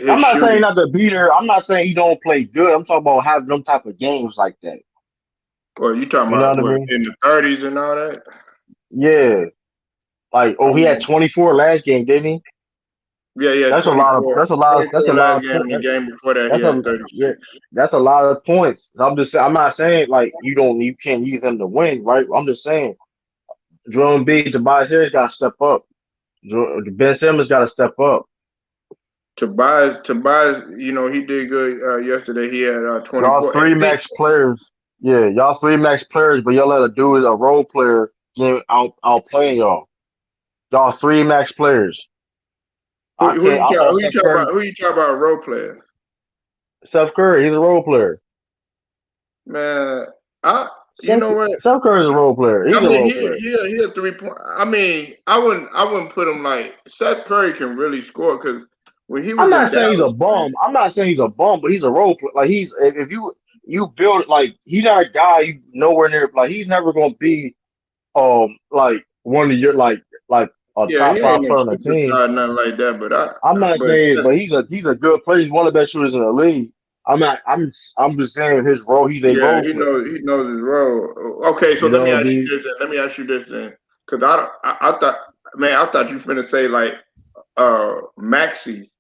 I'm not saying shooting. not to beat her. I'm not saying he don't play good. I'm talking about having them type of games like that. Or you talking You know about what I what mean? in the 30s and all that? Yeah. Like, I oh, he had mean, 24 last game, didn't he? yeah, That's a lot of 24, that's a 24 lot last of game. The game before that, he that's had a yeah, 36. that's a lot of points. I'm not saying like you can't use them to win, right? I'm just saying Joel Embiid, Tobias Harris got to step up. Ben Simmons got to step up. Tobias, he did good yesterday. He had Y'all 24. three max players. Yeah, y'all three max players, but y'all let a role player out playing y'all. Y'all three max players. Who, who you I talk, thought who you Steph talk about? Curry Who you talk about? Role player, Steph Curry, he's a role player. man. You know what? Steph Curry's a role player. I He's a mean, role he player. he he a 3 point. I mean, I wouldn't put him like Seth Curry can really score because when he I'm was in not saying he's a Dallas, man. bum. I'm not saying he's a bum, but he's a role player. Like he's if you build like he's not a guy you nowhere near like he's never gonna be like one of your like a Yeah, he top ain't five no player on the team. superstar, nothing like that. I'm not But saying, but he's a good player. He's one of the best shooters in the league. I'm not. I'm just saying his role. He's a yeah, role player. he knows his role. Okay, so You let know me what I ask mean? you this. Then. Let me ask you this then, because I thought, man, I thought you finna say like Maxi,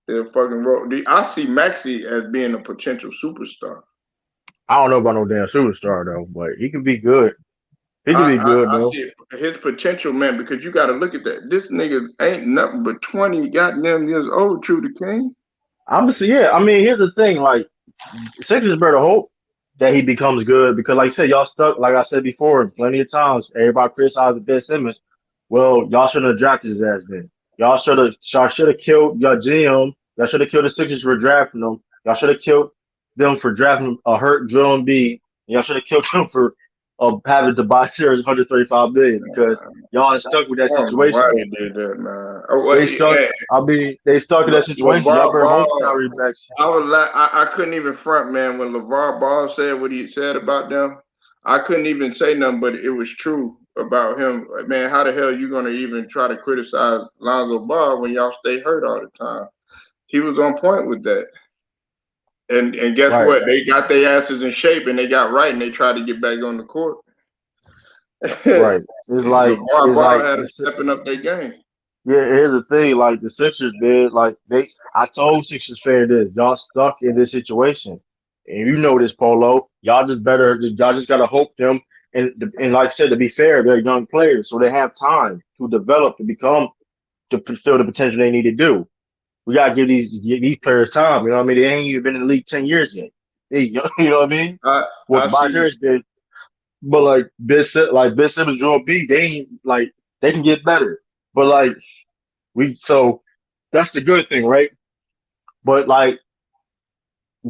the fucking role. I see Maxi as being a potential superstar. I don't know about no damn superstar though, but he can be good. He can be good I though. see his potential, man, because you got to look at that. This nigga ain't nothing but 20 goddamn years old, True the King. I'm just yeah. I mean, here's the thing. Like Sixers better hope that he becomes good because, like I said, y'all stuck. Like I said before, plenty of times, everybody criticized Ben Simmons. Well, y'all shouldn't have drafted his ass then. Y'all should have killed your GM. Y'all should have killed the Sixers for drafting them. Y'all should have killed them for drafting a hurt Joel Embiid. Y'all should have killed them for having to buy shares 135 million because y'all are stuck with that I don't know why situation. they did that, man. Oh, They stuck. I mean, they stuck in that situation. Y'all LeVar better hope Ball, Kyrie backs. I couldn't even front, man, when LeVar Ball said what he said about them. I couldn't even say nothing, but it was true about him. Like, man, how the hell you gonna even try to criticize Lonzo Ball when y'all stay hurt all the time? He was on point with that. And guess Right, what? They got their asses in shape and they got right and they tried to get back on the court. right. It's like LeVar it's Ball like had to the stepping up their game. yeah, here's the thing. Like the Sixers did, like I told Sixers fan this. Y'all stuck in this situation, and you know this, Polo. Y'all just gotta hope them. And like I said, to be fair, they're young players, so they have time to develop to become to fulfill the potential they need to do. We gotta give these players time. You know what I mean? They ain't even been in the league 10 years yet. You know what I mean? I What I Tobias see. Harris did, but like Ben Simmons, Joel B, they ain't like they can get better. But like so that's the good thing, right? But like,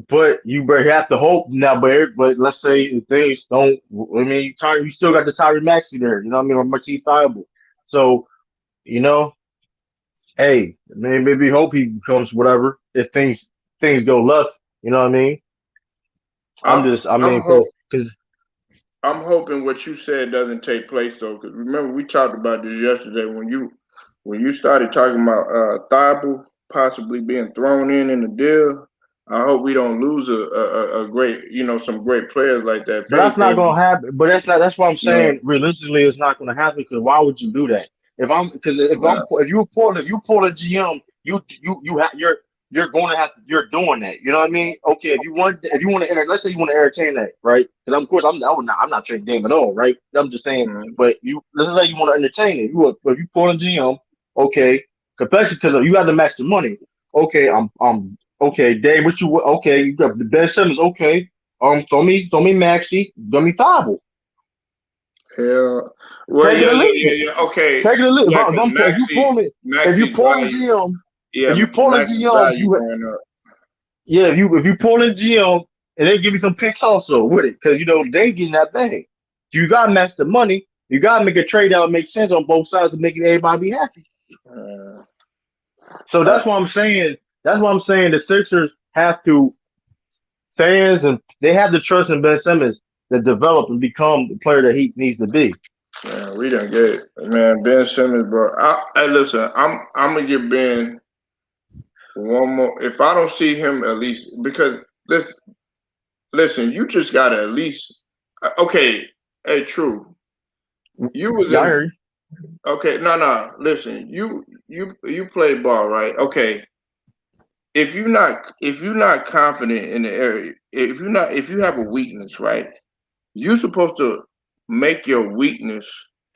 but you better have to hope now. But let's say if things don't. I mean, you still got the Tyree Maxey there. You know what I mean? Or Matisse Thybulle. So you know, hey, maybe hope he becomes whatever if things go left. You know what I mean? I'm I I'm mean, hope because I'm hoping what you said doesn't take place though, because remember we talked about this yesterday when you started talking about Thibault possibly being thrown in the deal. I hope we don't lose a great some great players like that. If but that's not anything, gonna happen. But that's not. That's what I'm you know, saying. Realistically, it's not gonna happen. Because why would you do that? If you pull a GM, you're going to have you're doing that. You know what I mean? Okay, if you want to let's say you want to entertain that, right? Because of course I'm not trading game at all, right? I'm just saying. mm, But let's say you want to entertain it. If you pull a GM, okay, especially because you got to match the money. Okay, I'm okay, Dave. Okay? You got the Ben Simmons. Okay, throw me Maxi, throw me Thabo. hell, well, Take it yeah, or yeah, leave yeah, it. yeah. Okay, Take it or leave it. yeah, because If you Maxi's pull a value, GM, yeah, if you pull a Maxi's GM, value going up. yeah, if you pull a GM and they give you some picks also with it, because they getting that bag. You gotta match the money. You gotta make a trade that will make sense on both sides to make everybody be happy. Uh, So I, that's what I'm saying. That's what I'm saying. The Sixers have to fans and they have to trust in Ben Simmons to develop and become the player that he needs to be. man, we done get it, man. Ben Simmons, bro. Hey, listen, I'm gonna give Ben one more. If I don't see him at least, because listen, you just gotta at least. Okay, hey, true. You was Yeah, I in. hear you. Okay, no. Listen, you play ball, right? Okay. If you're not confident in the area, if you have a weakness, right? You're supposed to make your weakness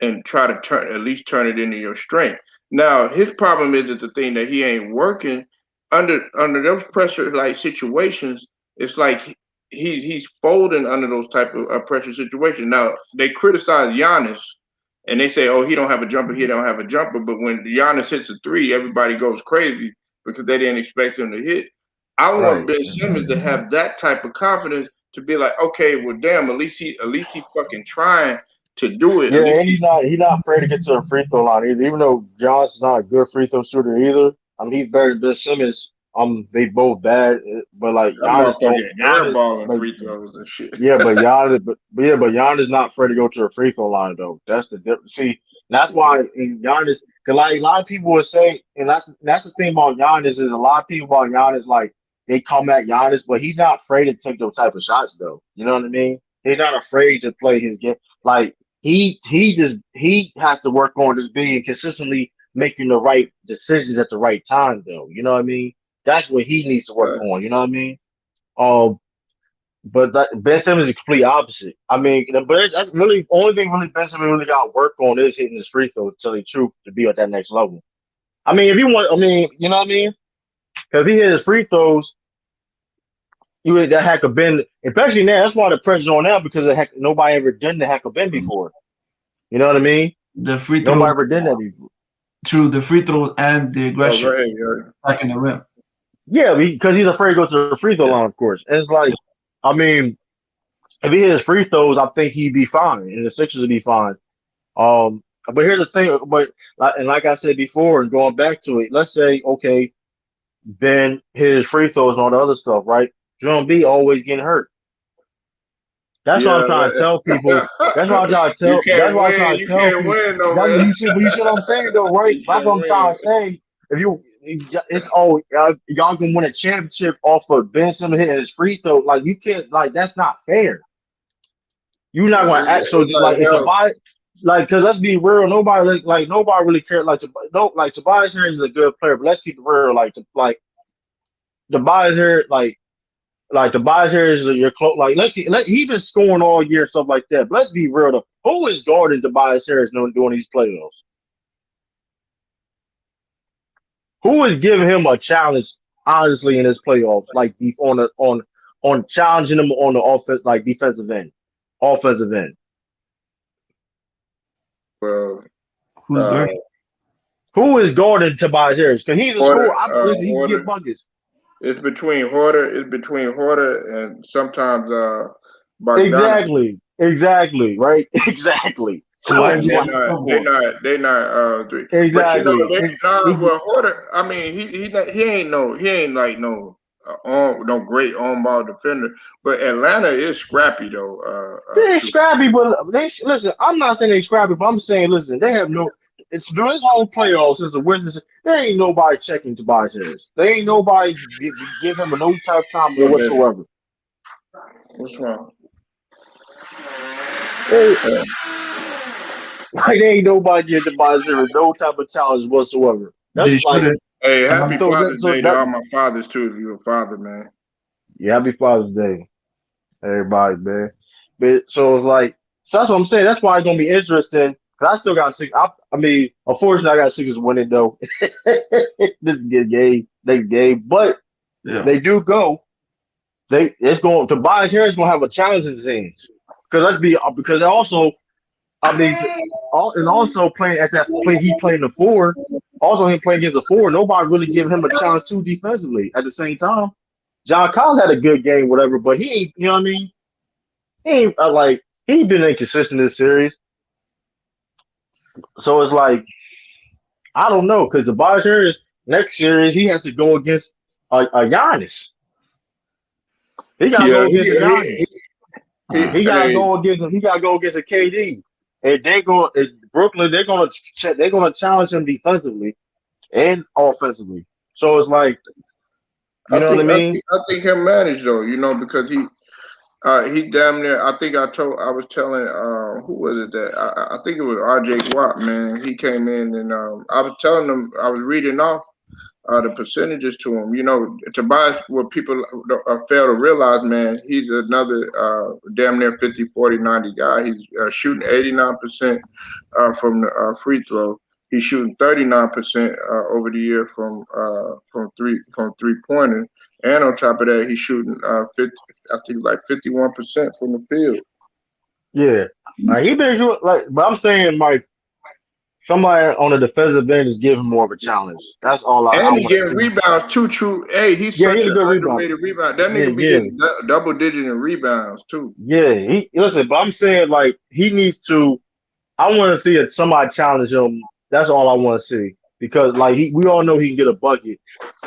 and try to at least turn it into your strength. Now, his problem is that the thing that he ain't working under those pressure like situations. It's like he's folding under those type of pressure situations. Now they criticize Giannis and they say, "Oh, he don't have a jumper. He don't have a jumper." But when Giannis hits a three, everybody goes crazy because they didn't expect him to hit. I want Right. Ben Simmons to have that type of confidence to be like, okay, well, damn, at least he fucking trying to do it. Yeah, At least and he, he's not afraid to get to the free throw line either. Even though John's not a good free throw shooter either, he's better than Ben Simmons. They both bad, but like That motherfucker Giannis, airballing like free throws and shit. yeah, but Giannis not afraid to go to a free throw line though. That's the difference. See, that's why in Giannis, cause like a lot of people would say, and that's the thing about Giannis is a lot of people about Giannis like they come at Giannis, but he's not afraid to take those type of shots though. You know what I mean? He's not afraid to play his game. Like he has to work on just being consistently making the right decisions at the right time though. You know what I mean? That's what he needs to work Right. on. You know what I mean? Um, but Ben Simmons is the complete opposite. I mean, that's really the only thing really Ben Simmons really got to work on is hitting his free throw. To tell you the truth, to be at that next level. I mean, if you want, I mean, you know what I mean? Because he hit his free throws, you would that heck have been, especially now. That's why the pressure's on now because nobody ever done the heck have been before. You know what I mean? The free throw, Nobody ever did that before. true. The free throw and the Oh, aggression go ahead, Yuri. back in the rim. Yeah, because he's afraid to go to the free throw Yeah. line, of course. And it's like, I mean, if he hit his free throws, I think he'd be fine, and the Sixers would be fine. But here's the thing. And like I said before, and going back to it, let's say okay, Ben his free throws and all the other stuff, right? John B always getting hurt. That's what I'm trying to tell people. That's what I'm trying to tell. You That's can't what I'm win. trying to You tell can't people. win, no That's what man. you see what I'm saying though, right? You That's can't what I'm trying win. to say. If it's y'all can win a championship off of Ben Simmons hitting his free throw. Like you can't, like that's not fair. You're not going to act so It's like like if hell. Tobias, like because let's be real, nobody really cares. Like Tobias Harris is a good player, but let's keep it real. Like Tobias Harris, like Tobias Harris is your close. Like he's been scoring all year and stuff like that. But let's be real though, who is guarding Tobias Harris during these playoffs? Who is giving him a challenge honestly in his playoffs? Like on challenging him on the offense, like defensive end, offensive end. Well, Who's uh, guarding? Who is guarding Tobias Harris? Because he's a Horder, scorer. Listen, he can Horder. get buckets. It's between Horder and sometimes Bogdanovich. Exactly, right? Exactly. So why So is it's he They're like, having not. They're trouble? not. They're not. Three. But you know, exactly. well, Horder. I mean, he ain't like no no great on ball defender. But Atlanta is scrappy though. They ain't True. scrappy, but listen. I'm not saying they scrappy, but I'm saying listen. They have no. It's during this whole playoffs since the Wizards. There ain't nobody checking Tobias Harris. There ain't nobody give him a no type time What that? whatsoever. What's wrong? They, like there ain't nobody giving Tobias Harris no type of challenge whatsoever. That's They like shouldn't. Hey, happy Um, Father's so Day to that all my fathers too. If you're a father, man. yeah, happy Father's Day, everybody, man. But so it's like so that's what I'm saying. That's why it's gonna be interesting. Cause I still got six. I mean, unfortunately, I got Sixers winning though. This is a good game, next game, but yeah. they do go. It's going Tobias Harris gonna have a challenge in his hands. Because let's be because also I mean and also playing at that play he playing the four. Also him playing against the four. Nobody really giving him a challenge too defensively at the same time. John Collins had a good game, whatever, but he ain't. You know what I mean? He ain't like he been inconsistent in this series. So it's like I don't know because Tobias Harris next series he has to go against a Giannis. He got to Yeah, go against a Giannis. He gotta hey, go against him. He gotta go against a KD. And they go Brooklyn. They're gonna challenge him defensively and offensively. So it's like you know what I mean. I think he'll manage though. You know because he damn near. I was telling who was it that I think it was R.J. Watt, man. He came in and I was telling him I was reading off the percentages to him. You know, Tobias, what people fail to realize, man, he's another damn near 50, 40, 90 guy. He's shooting 89% from the free throw. He's shooting 39% over the year from three pointers, and on top of that, he's shooting 50, I think like 51% from the field. Yeah, he been like, but I'm saying like somebody on the defensive end is giving more of a challenge. That's all I And he want to getting see. rebounds too. True. Hey, he's Yeah, such he's a an good rebounder. underrated rebound. That Yeah, nigga be yeah, getting double digit in rebounds too. yeah. He listen, but I'm saying like he needs to. I want to see somebody challenge him. That's all I want to see. because like we all know he can get a bucket,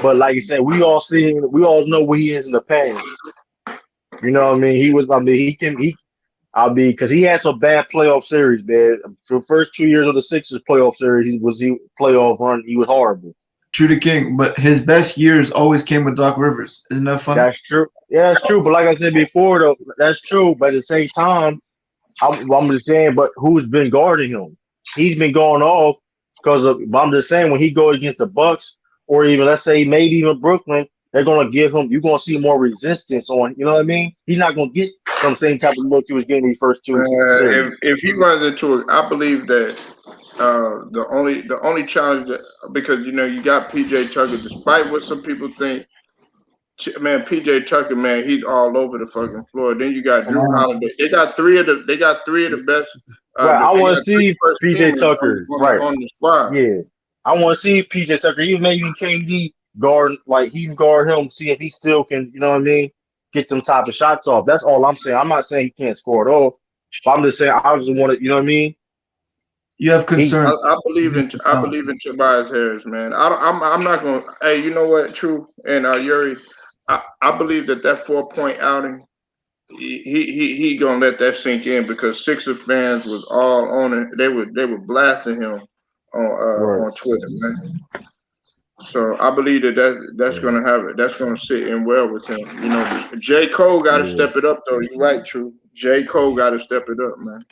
but like you said, we all know where he is in the past. You know what I mean? I'll be because he had some bad playoff series, man. For the first 2 years of the Sixers playoff series, he playoff run. He was horrible. True to King, but his best years always came with Doc Rivers. Isn't that fun? That's true. Yeah, that's true. But like I said before, though, that's true. But at the same time, I'm just saying. But who's been guarding him? He's been going off because of. But I'm just saying when he goes against the Bucks or even let's say maybe even Brooklyn, they're gonna give him. You're gonna see more resistance on. You know what I mean? He's not gonna get some same type of look he was getting these first two series. If he runs into it, I believe that the only challenge because you got PJ Tucker, despite what some people think. Man, PJ Tucker, man, he's all over the fucking floor. Then you got Drew Holiday. They got three of the best. Right, I want to see PJ teamers Tucker. Right, on the squad. yeah, I want to see PJ Tucker. Even maybe KD guard, like he can guard him, see if he still can. You know what I mean? Get them type of shots off. That's all I'm saying. I'm not saying he can't score at all, but I'm just saying I just want to. You know what I mean? You have concern. I believe in Tobias Harris, man. I'm not gonna. Hey, you know what? True and Yuri, I believe that 4-point outing. He gonna let that sink in because Sixers fans was all on it. They were blasting him on Twitter, man. So I believe that's gonna have it. That's gonna sit in well with him. J. Cole got to step it up though. You're right, True. J. Cole got to step it up, man.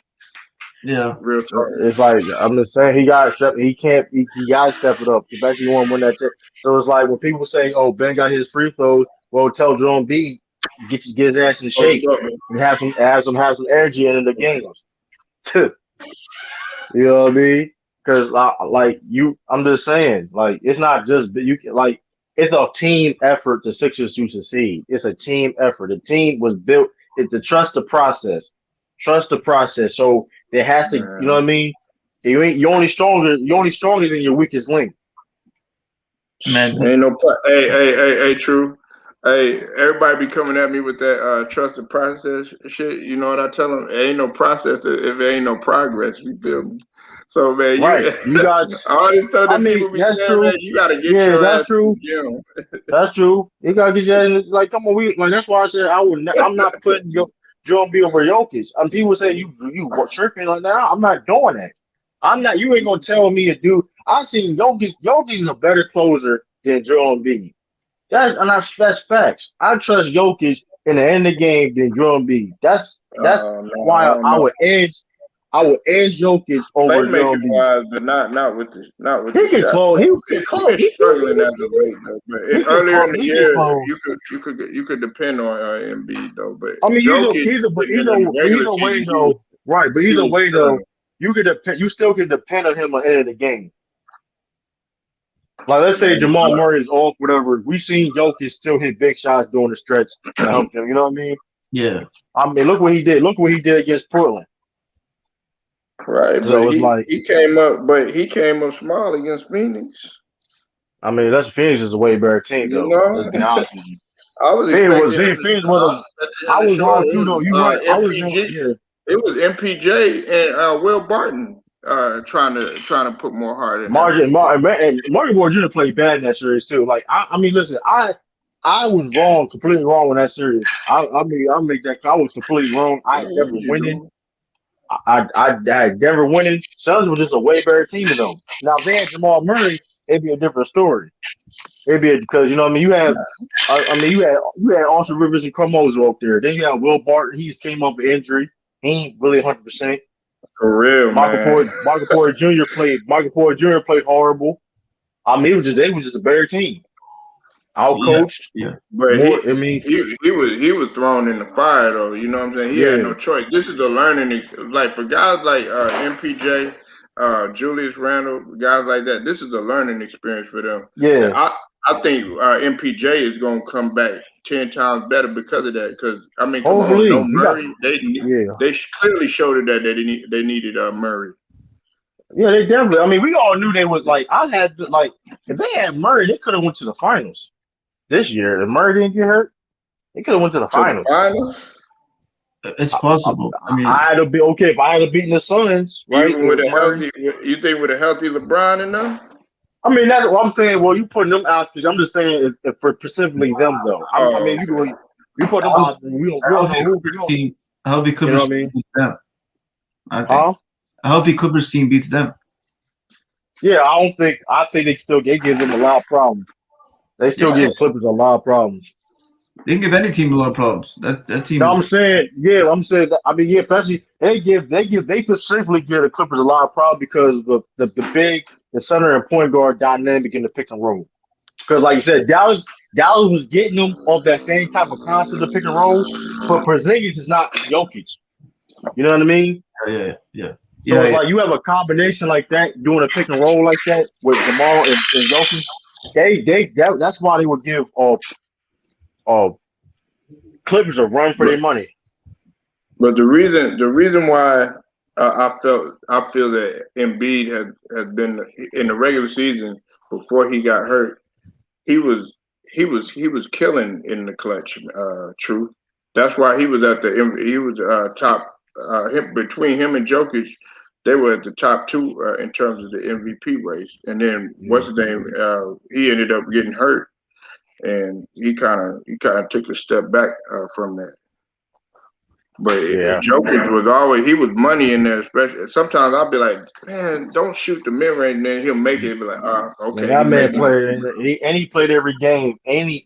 Yeah, real talk. It's like I'm just saying he got to step. He can't. He got to step it up, especially when that. So it's like when people say, "Oh, Ben got his free throws," well, tell Joel Embiid get his ass in shape and have some energy in the games. You know what I mean? Because I'm just saying, like it's not just like it's a team effort. The Sixers to succeed. It's a team effort. The team was built. It's to trust the process. Trust the process. So there has to, you know what I mean? You're only stronger than your weakest link. man. Ain't no hey, True. Hey, everybody be coming at me with that trusted process shit. You know what I tell them? It ain't no process if there ain't no progress. You feel me? So man, You got. all this stuff that people be that's saying, true. man, you gotta get your that's ass true. to the gym. That's true. You gotta get your ass like come on. That's why I said I'm not putting Joe B over Jokic. People say you tripping like that. I'm not doing that. I'm not. You ain't gonna tell me to do. I seen Jokic. Jokic is a better closer than Joel Embiid. That's facts. I trust Jokic in the end of the game than Joel Embiid. That's why I would edge Jokic over Joel Playmaking Embiid. wise, but not with the He can shot. close. He's been struggling as of late, though. But earlier in the He can year, close. you could depend on Embiid though. But I mean, Jokic, either regular way season, though, right? But he either was way though, struggling. you still can depend on him at the end of the game. Like let's say Man, Jamal Murray is off, whatever. We seen Jokic still hit big shots during the stretch to help him. You know what I mean? Yeah. I mean, look what he did. Look what he did against Portland. right, So but it's like, he came up small against Phoenix. I mean, that's Phoenix is a way better team You though. know, Let's be honest with you. I was Phoenix expecting him Phoenix to was at the I end of the was show. wrong too though. You right. I was wrong. MPG. Yeah. It was MPJ and Will Barton trying to put more heart in there. Martin Moore Jr. played bad in that series too. Like I mean, listen, I was wrong, completely wrong in that series. I mean, I'll make that. I was completely wrong. I had Denver You winning. do. I had Denver winning. Suns was just a way better team than them. Now if they had Jamal Murray, it'd be a different story. It'd be because you know what I mean. You have, I mean, you had Austin Rivers and Carmozo up there. Then you have Will Barton. He just came off an injury. He ain't really 100%. For real, man. Michael Porter Jr. played horrible. I mean, they was just a better team. Out coached. Yeah. But More. I mean, he was thrown in the fire though. You know what I'm saying? He had yeah, no choice. This is a learning like for guys like MPJ, Julius Randle, guys like that. This is a learning experience for them. yeah. And I think MPJ is gonna come back 10 times better because of that. Because I mean, come on, no Hopefully, Murray. yeah, They clearly showed it that they needed Murray. yeah. They definitely. I mean, we all knew they was like. I had like if they had Murray, they could have went to the finals this year. If Murray didn't get hurt, they could have went to the To the finals. finals. It's possible. I mean, I had to be okay if I had to beaten the Suns, right? Even with Murray. you think with a healthy LeBron in them? I mean, that's what I'm saying. Well, you putting them out. I'm just saying if for specifically them though. I Oh, mean, okay. you put them I hope, out. We I don't hope know your who. Clippers team. I hope your You know Clippers what I team mean? beats them. I think. Huh? I hope your Clippers team beats them. Yeah, I don't think. I think they give them a lot of problems. They still Yeah, give Clippers a lot of problems. they can give any team a lot of problems. That team No, I'm is. saying, yeah, I'm saying. I mean, yeah, especially they specifically give the Clippers a lot of problems because of the center and point guard dynamic in the pick and roll. Because like you said, Dallas was getting them off that same type of concept of pick and roll, but Porzingis is not Jokic. You know what I mean? Yeah. So it's Yeah. like you have a combination like that, doing a pick and roll like that with Jamal and Jokic. That's why they would give uh Clippers a run for But their money. but the reason why I feel that Embiid had been in the regular season before he got hurt, he was he was killing in the clutch. Truth. That's why he was at he was top between him and Jokic. They were at the top two in terms of the MVP race. And then what's Yeah, his name? He ended up getting hurt, and he kind of took a step back from that. But yeah. Jokic was always he was money in there. Especially sometimes I'll be like, man, don't shoot the mid range, and then he'll make it. He'll be like, Man, okay, he that man making it. played, he played every game. He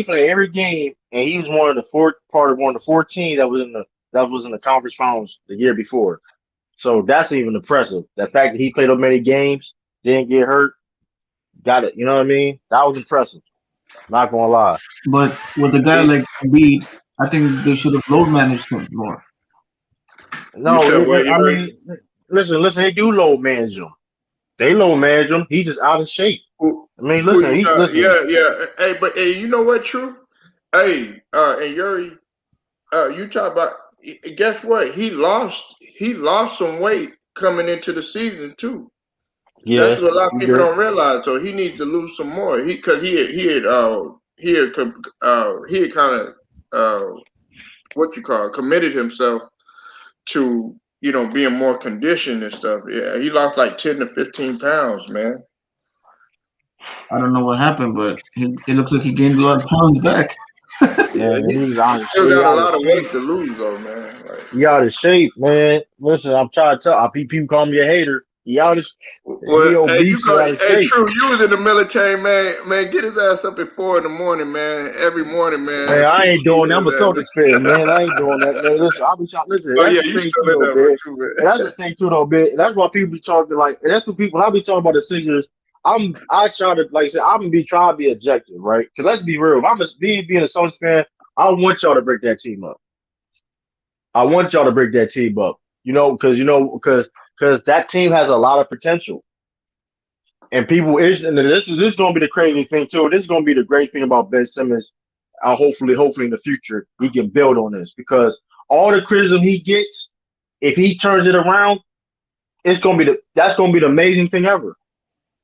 played every game, and he was one of the 14 that was in the conference finals the year before. So that's even impressive. The fact that he played so many games, didn't get hurt, got it. You know what I mean? That was impressive. Not gonna lie. But with a guy He, like Embiid, I think they should have load managed him more. you No, said what you I heard? mean, listen. They do low manage him. They low manage him. He just out of shape. I mean, Who listen. you talk? Listen. Yeah, yeah. Hey, but hey, you know what? True. Hey, and Yuri, you talk about. Guess what? He lost some weight coming into the season too. That's Yeah, what a lot of he people did. don't realize. So he needs to lose some more. Because he had kind of what you call committed himself to being more conditioned and stuff. Yeah, he lost like 10 to 15 pounds, man. I don't know what happened, but it looks like he gained a lot of pounds back. Yeah, Yeah, he he's out of still he got a out of lot of shape. weight to lose though, man. Like, He out of shape, man. Listen, I'm trying to tell. People call me a hater. He well, hey, obese and out of hey, shape. true. You was in the military, man. Man, get his ass up at 4 in the morning, man. Every morning, Man, man. I ain't PT doing that. I'm a his Celtics fan, ass. man. I ain't doing that, man. Listen, I'll be trying. Listen, Oh that's yeah, the you thing too, still in though, that one man. too, And that's man. the thing too, though, man. That's why people be talking like. And that's what people. When I be talking about the Sixers, I try to like I said. I'm gonna be trying to be objective, right? Because let's be real. If I'm being a Celtics fan, I want y'all to break that team up. I want y'all to break that team up. Because that team has a lot of potential. And people is and this is gonna be the crazy thing too. This is gonna be the great thing about Ben Simmons. Hopefully in the future he can build on this because all the criticism he gets, if he turns it around, that's gonna be the amazing thing ever.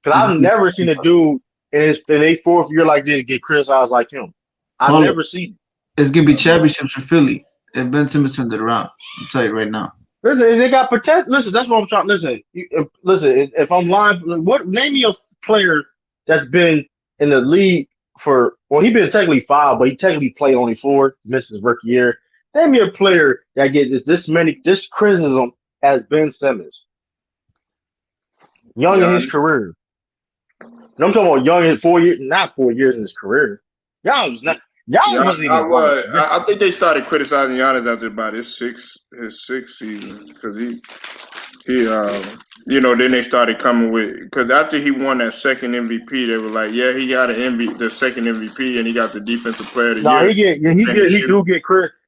Because It's, I've never seen a dude in a fourth year like this get criticized like him. I've call it. never seen it. It's gonna be championships for Philly if Ben Simmons turned it around. I'll tell you right now. Listen, they got protect. Listen, that's what I'm trying. Listen, if I'm lying, what name me a player that's been in the league for? Well, he been technically 5, but he technically played only 4. Missed his rookie year. Name me a player that gets this criticism as Ben Simmons, young in his Giannis. career. No, I'm talking about young in 4 years, not 4 years in his career. Y'all was not. Y'all Yeah, wasn't even running. I think they started criticizing Giannis after about his sixth season because then they started coming with because after he won that second MVP, they were like, yeah, he got the second MVP, and he got the Defensive Player of the No, Year. And he he should.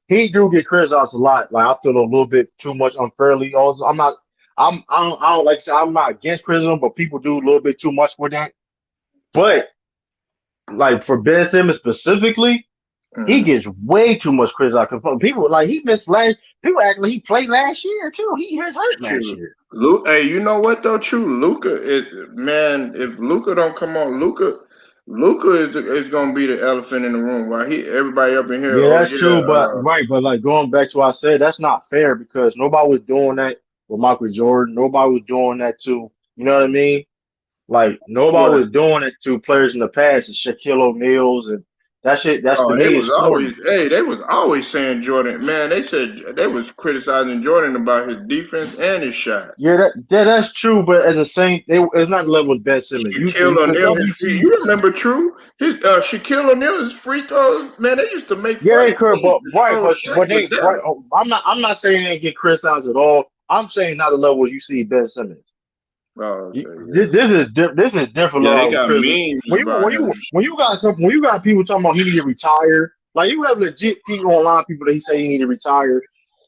he do get criticized a lot. Like I feel a little bit too much unfairly. Also, I don't like to say I'm not against criticism, but people do a little bit too much for that. But like for Ben Simmons specifically, he Mhm. gets way too much criticized. 'Cause people like he missed last. People act like he played last year too. He was hurt last True. year. Hey, you know what though? True, Luca is man. If Luca don't come on, Luca is gonna be the elephant in the room. While everybody up in here, Yeah, oh that's true. But yeah, right, but like going back to what I said, that's not fair because nobody was doing that with Michael Jordan. Nobody was doing that too. You know what I mean? Like nobody What? was doing it to players in the past, and Shaquille O'Neal's and that shit. That's to Oh, me is corny. they was always saying Jordan. Man, they said they was criticizing Jordan about his defense and his shot. That's true, but at the same, it's not level with Ben Simmons. Shaquille The O'Neal, stuff you see, you remember True? His Shaquille O'Neal, his free throws, man, they used to make yeah, fun they of could, him. but right, So Shaq but was they right. down. Oh, I'm not saying they get criticized at all. I'm saying not the level you see Ben Simmons. Oh, You- okay, This, yeah. this is this is different Yeah, they level of got criticism. memes about him. When you got people talking about he need to retire, like you have legit people online, people that he say he need to retire,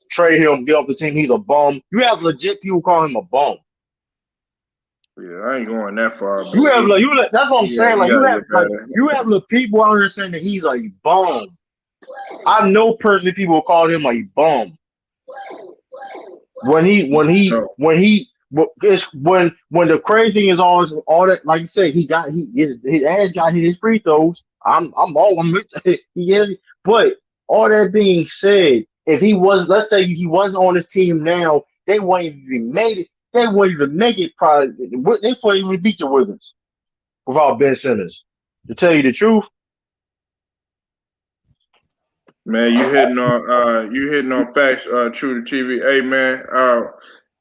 trade him, get off the team. He's a bum. You have legit people calling him a bum. Yeah, I ain't going that far, but You have like that's what I'm saying. he Like gotta get better. you have the people out here saying that he's a bum. I know personally people will call him a bum. No, It's when the crazy thing is all that, like you said, his ass got his free throws. I'm he is, but all that being said, if he was, let's say he wasn't on his team now, they wouldn't even made it. They wouldn't even make it. Probably they wouldn't even beat the Wizards without Ben Simmons. To tell you the truth, man, you hitting on facts, True to TV. Hey man,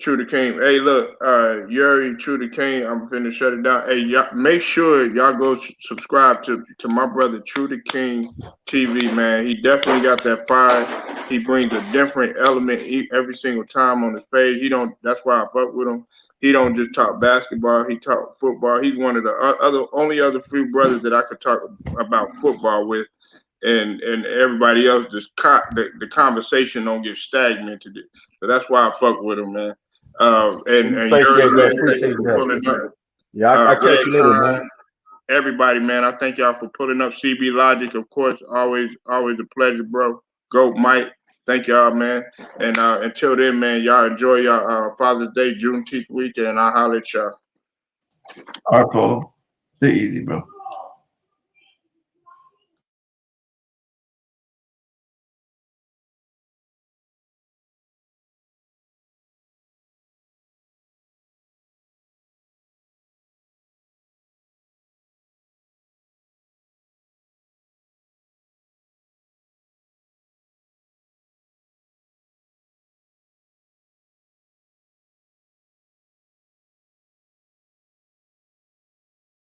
True to King. Hey look, Yuri, True to King, I'm finna shut it down. Hey, y'all make sure y'all go subscribe to my brother True to King TV, man. He definitely got that fire. He brings a different element every single time on his page. He don't that's why I fuck with him. He don't just talk basketball, he talk football. He's one of the only other few brothers that I could talk about football with, and everybody else just the conversation don't get stagnated. So that's why I fuck with him, man. And Yuri, appreciate that. man, thank you Appreciate for that. pulling up. Yeah, I catch Red you later, man. Con, everybody, man, I thank y'all for pulling up. CB Logic, of course, always a pleasure, bro. Go Mike, thank y'all, man. And until then, man, y'all enjoy your Father's Day, Juneteenth weekend, and I'll holler at y'all. All right, Polo. Stay easy, bro.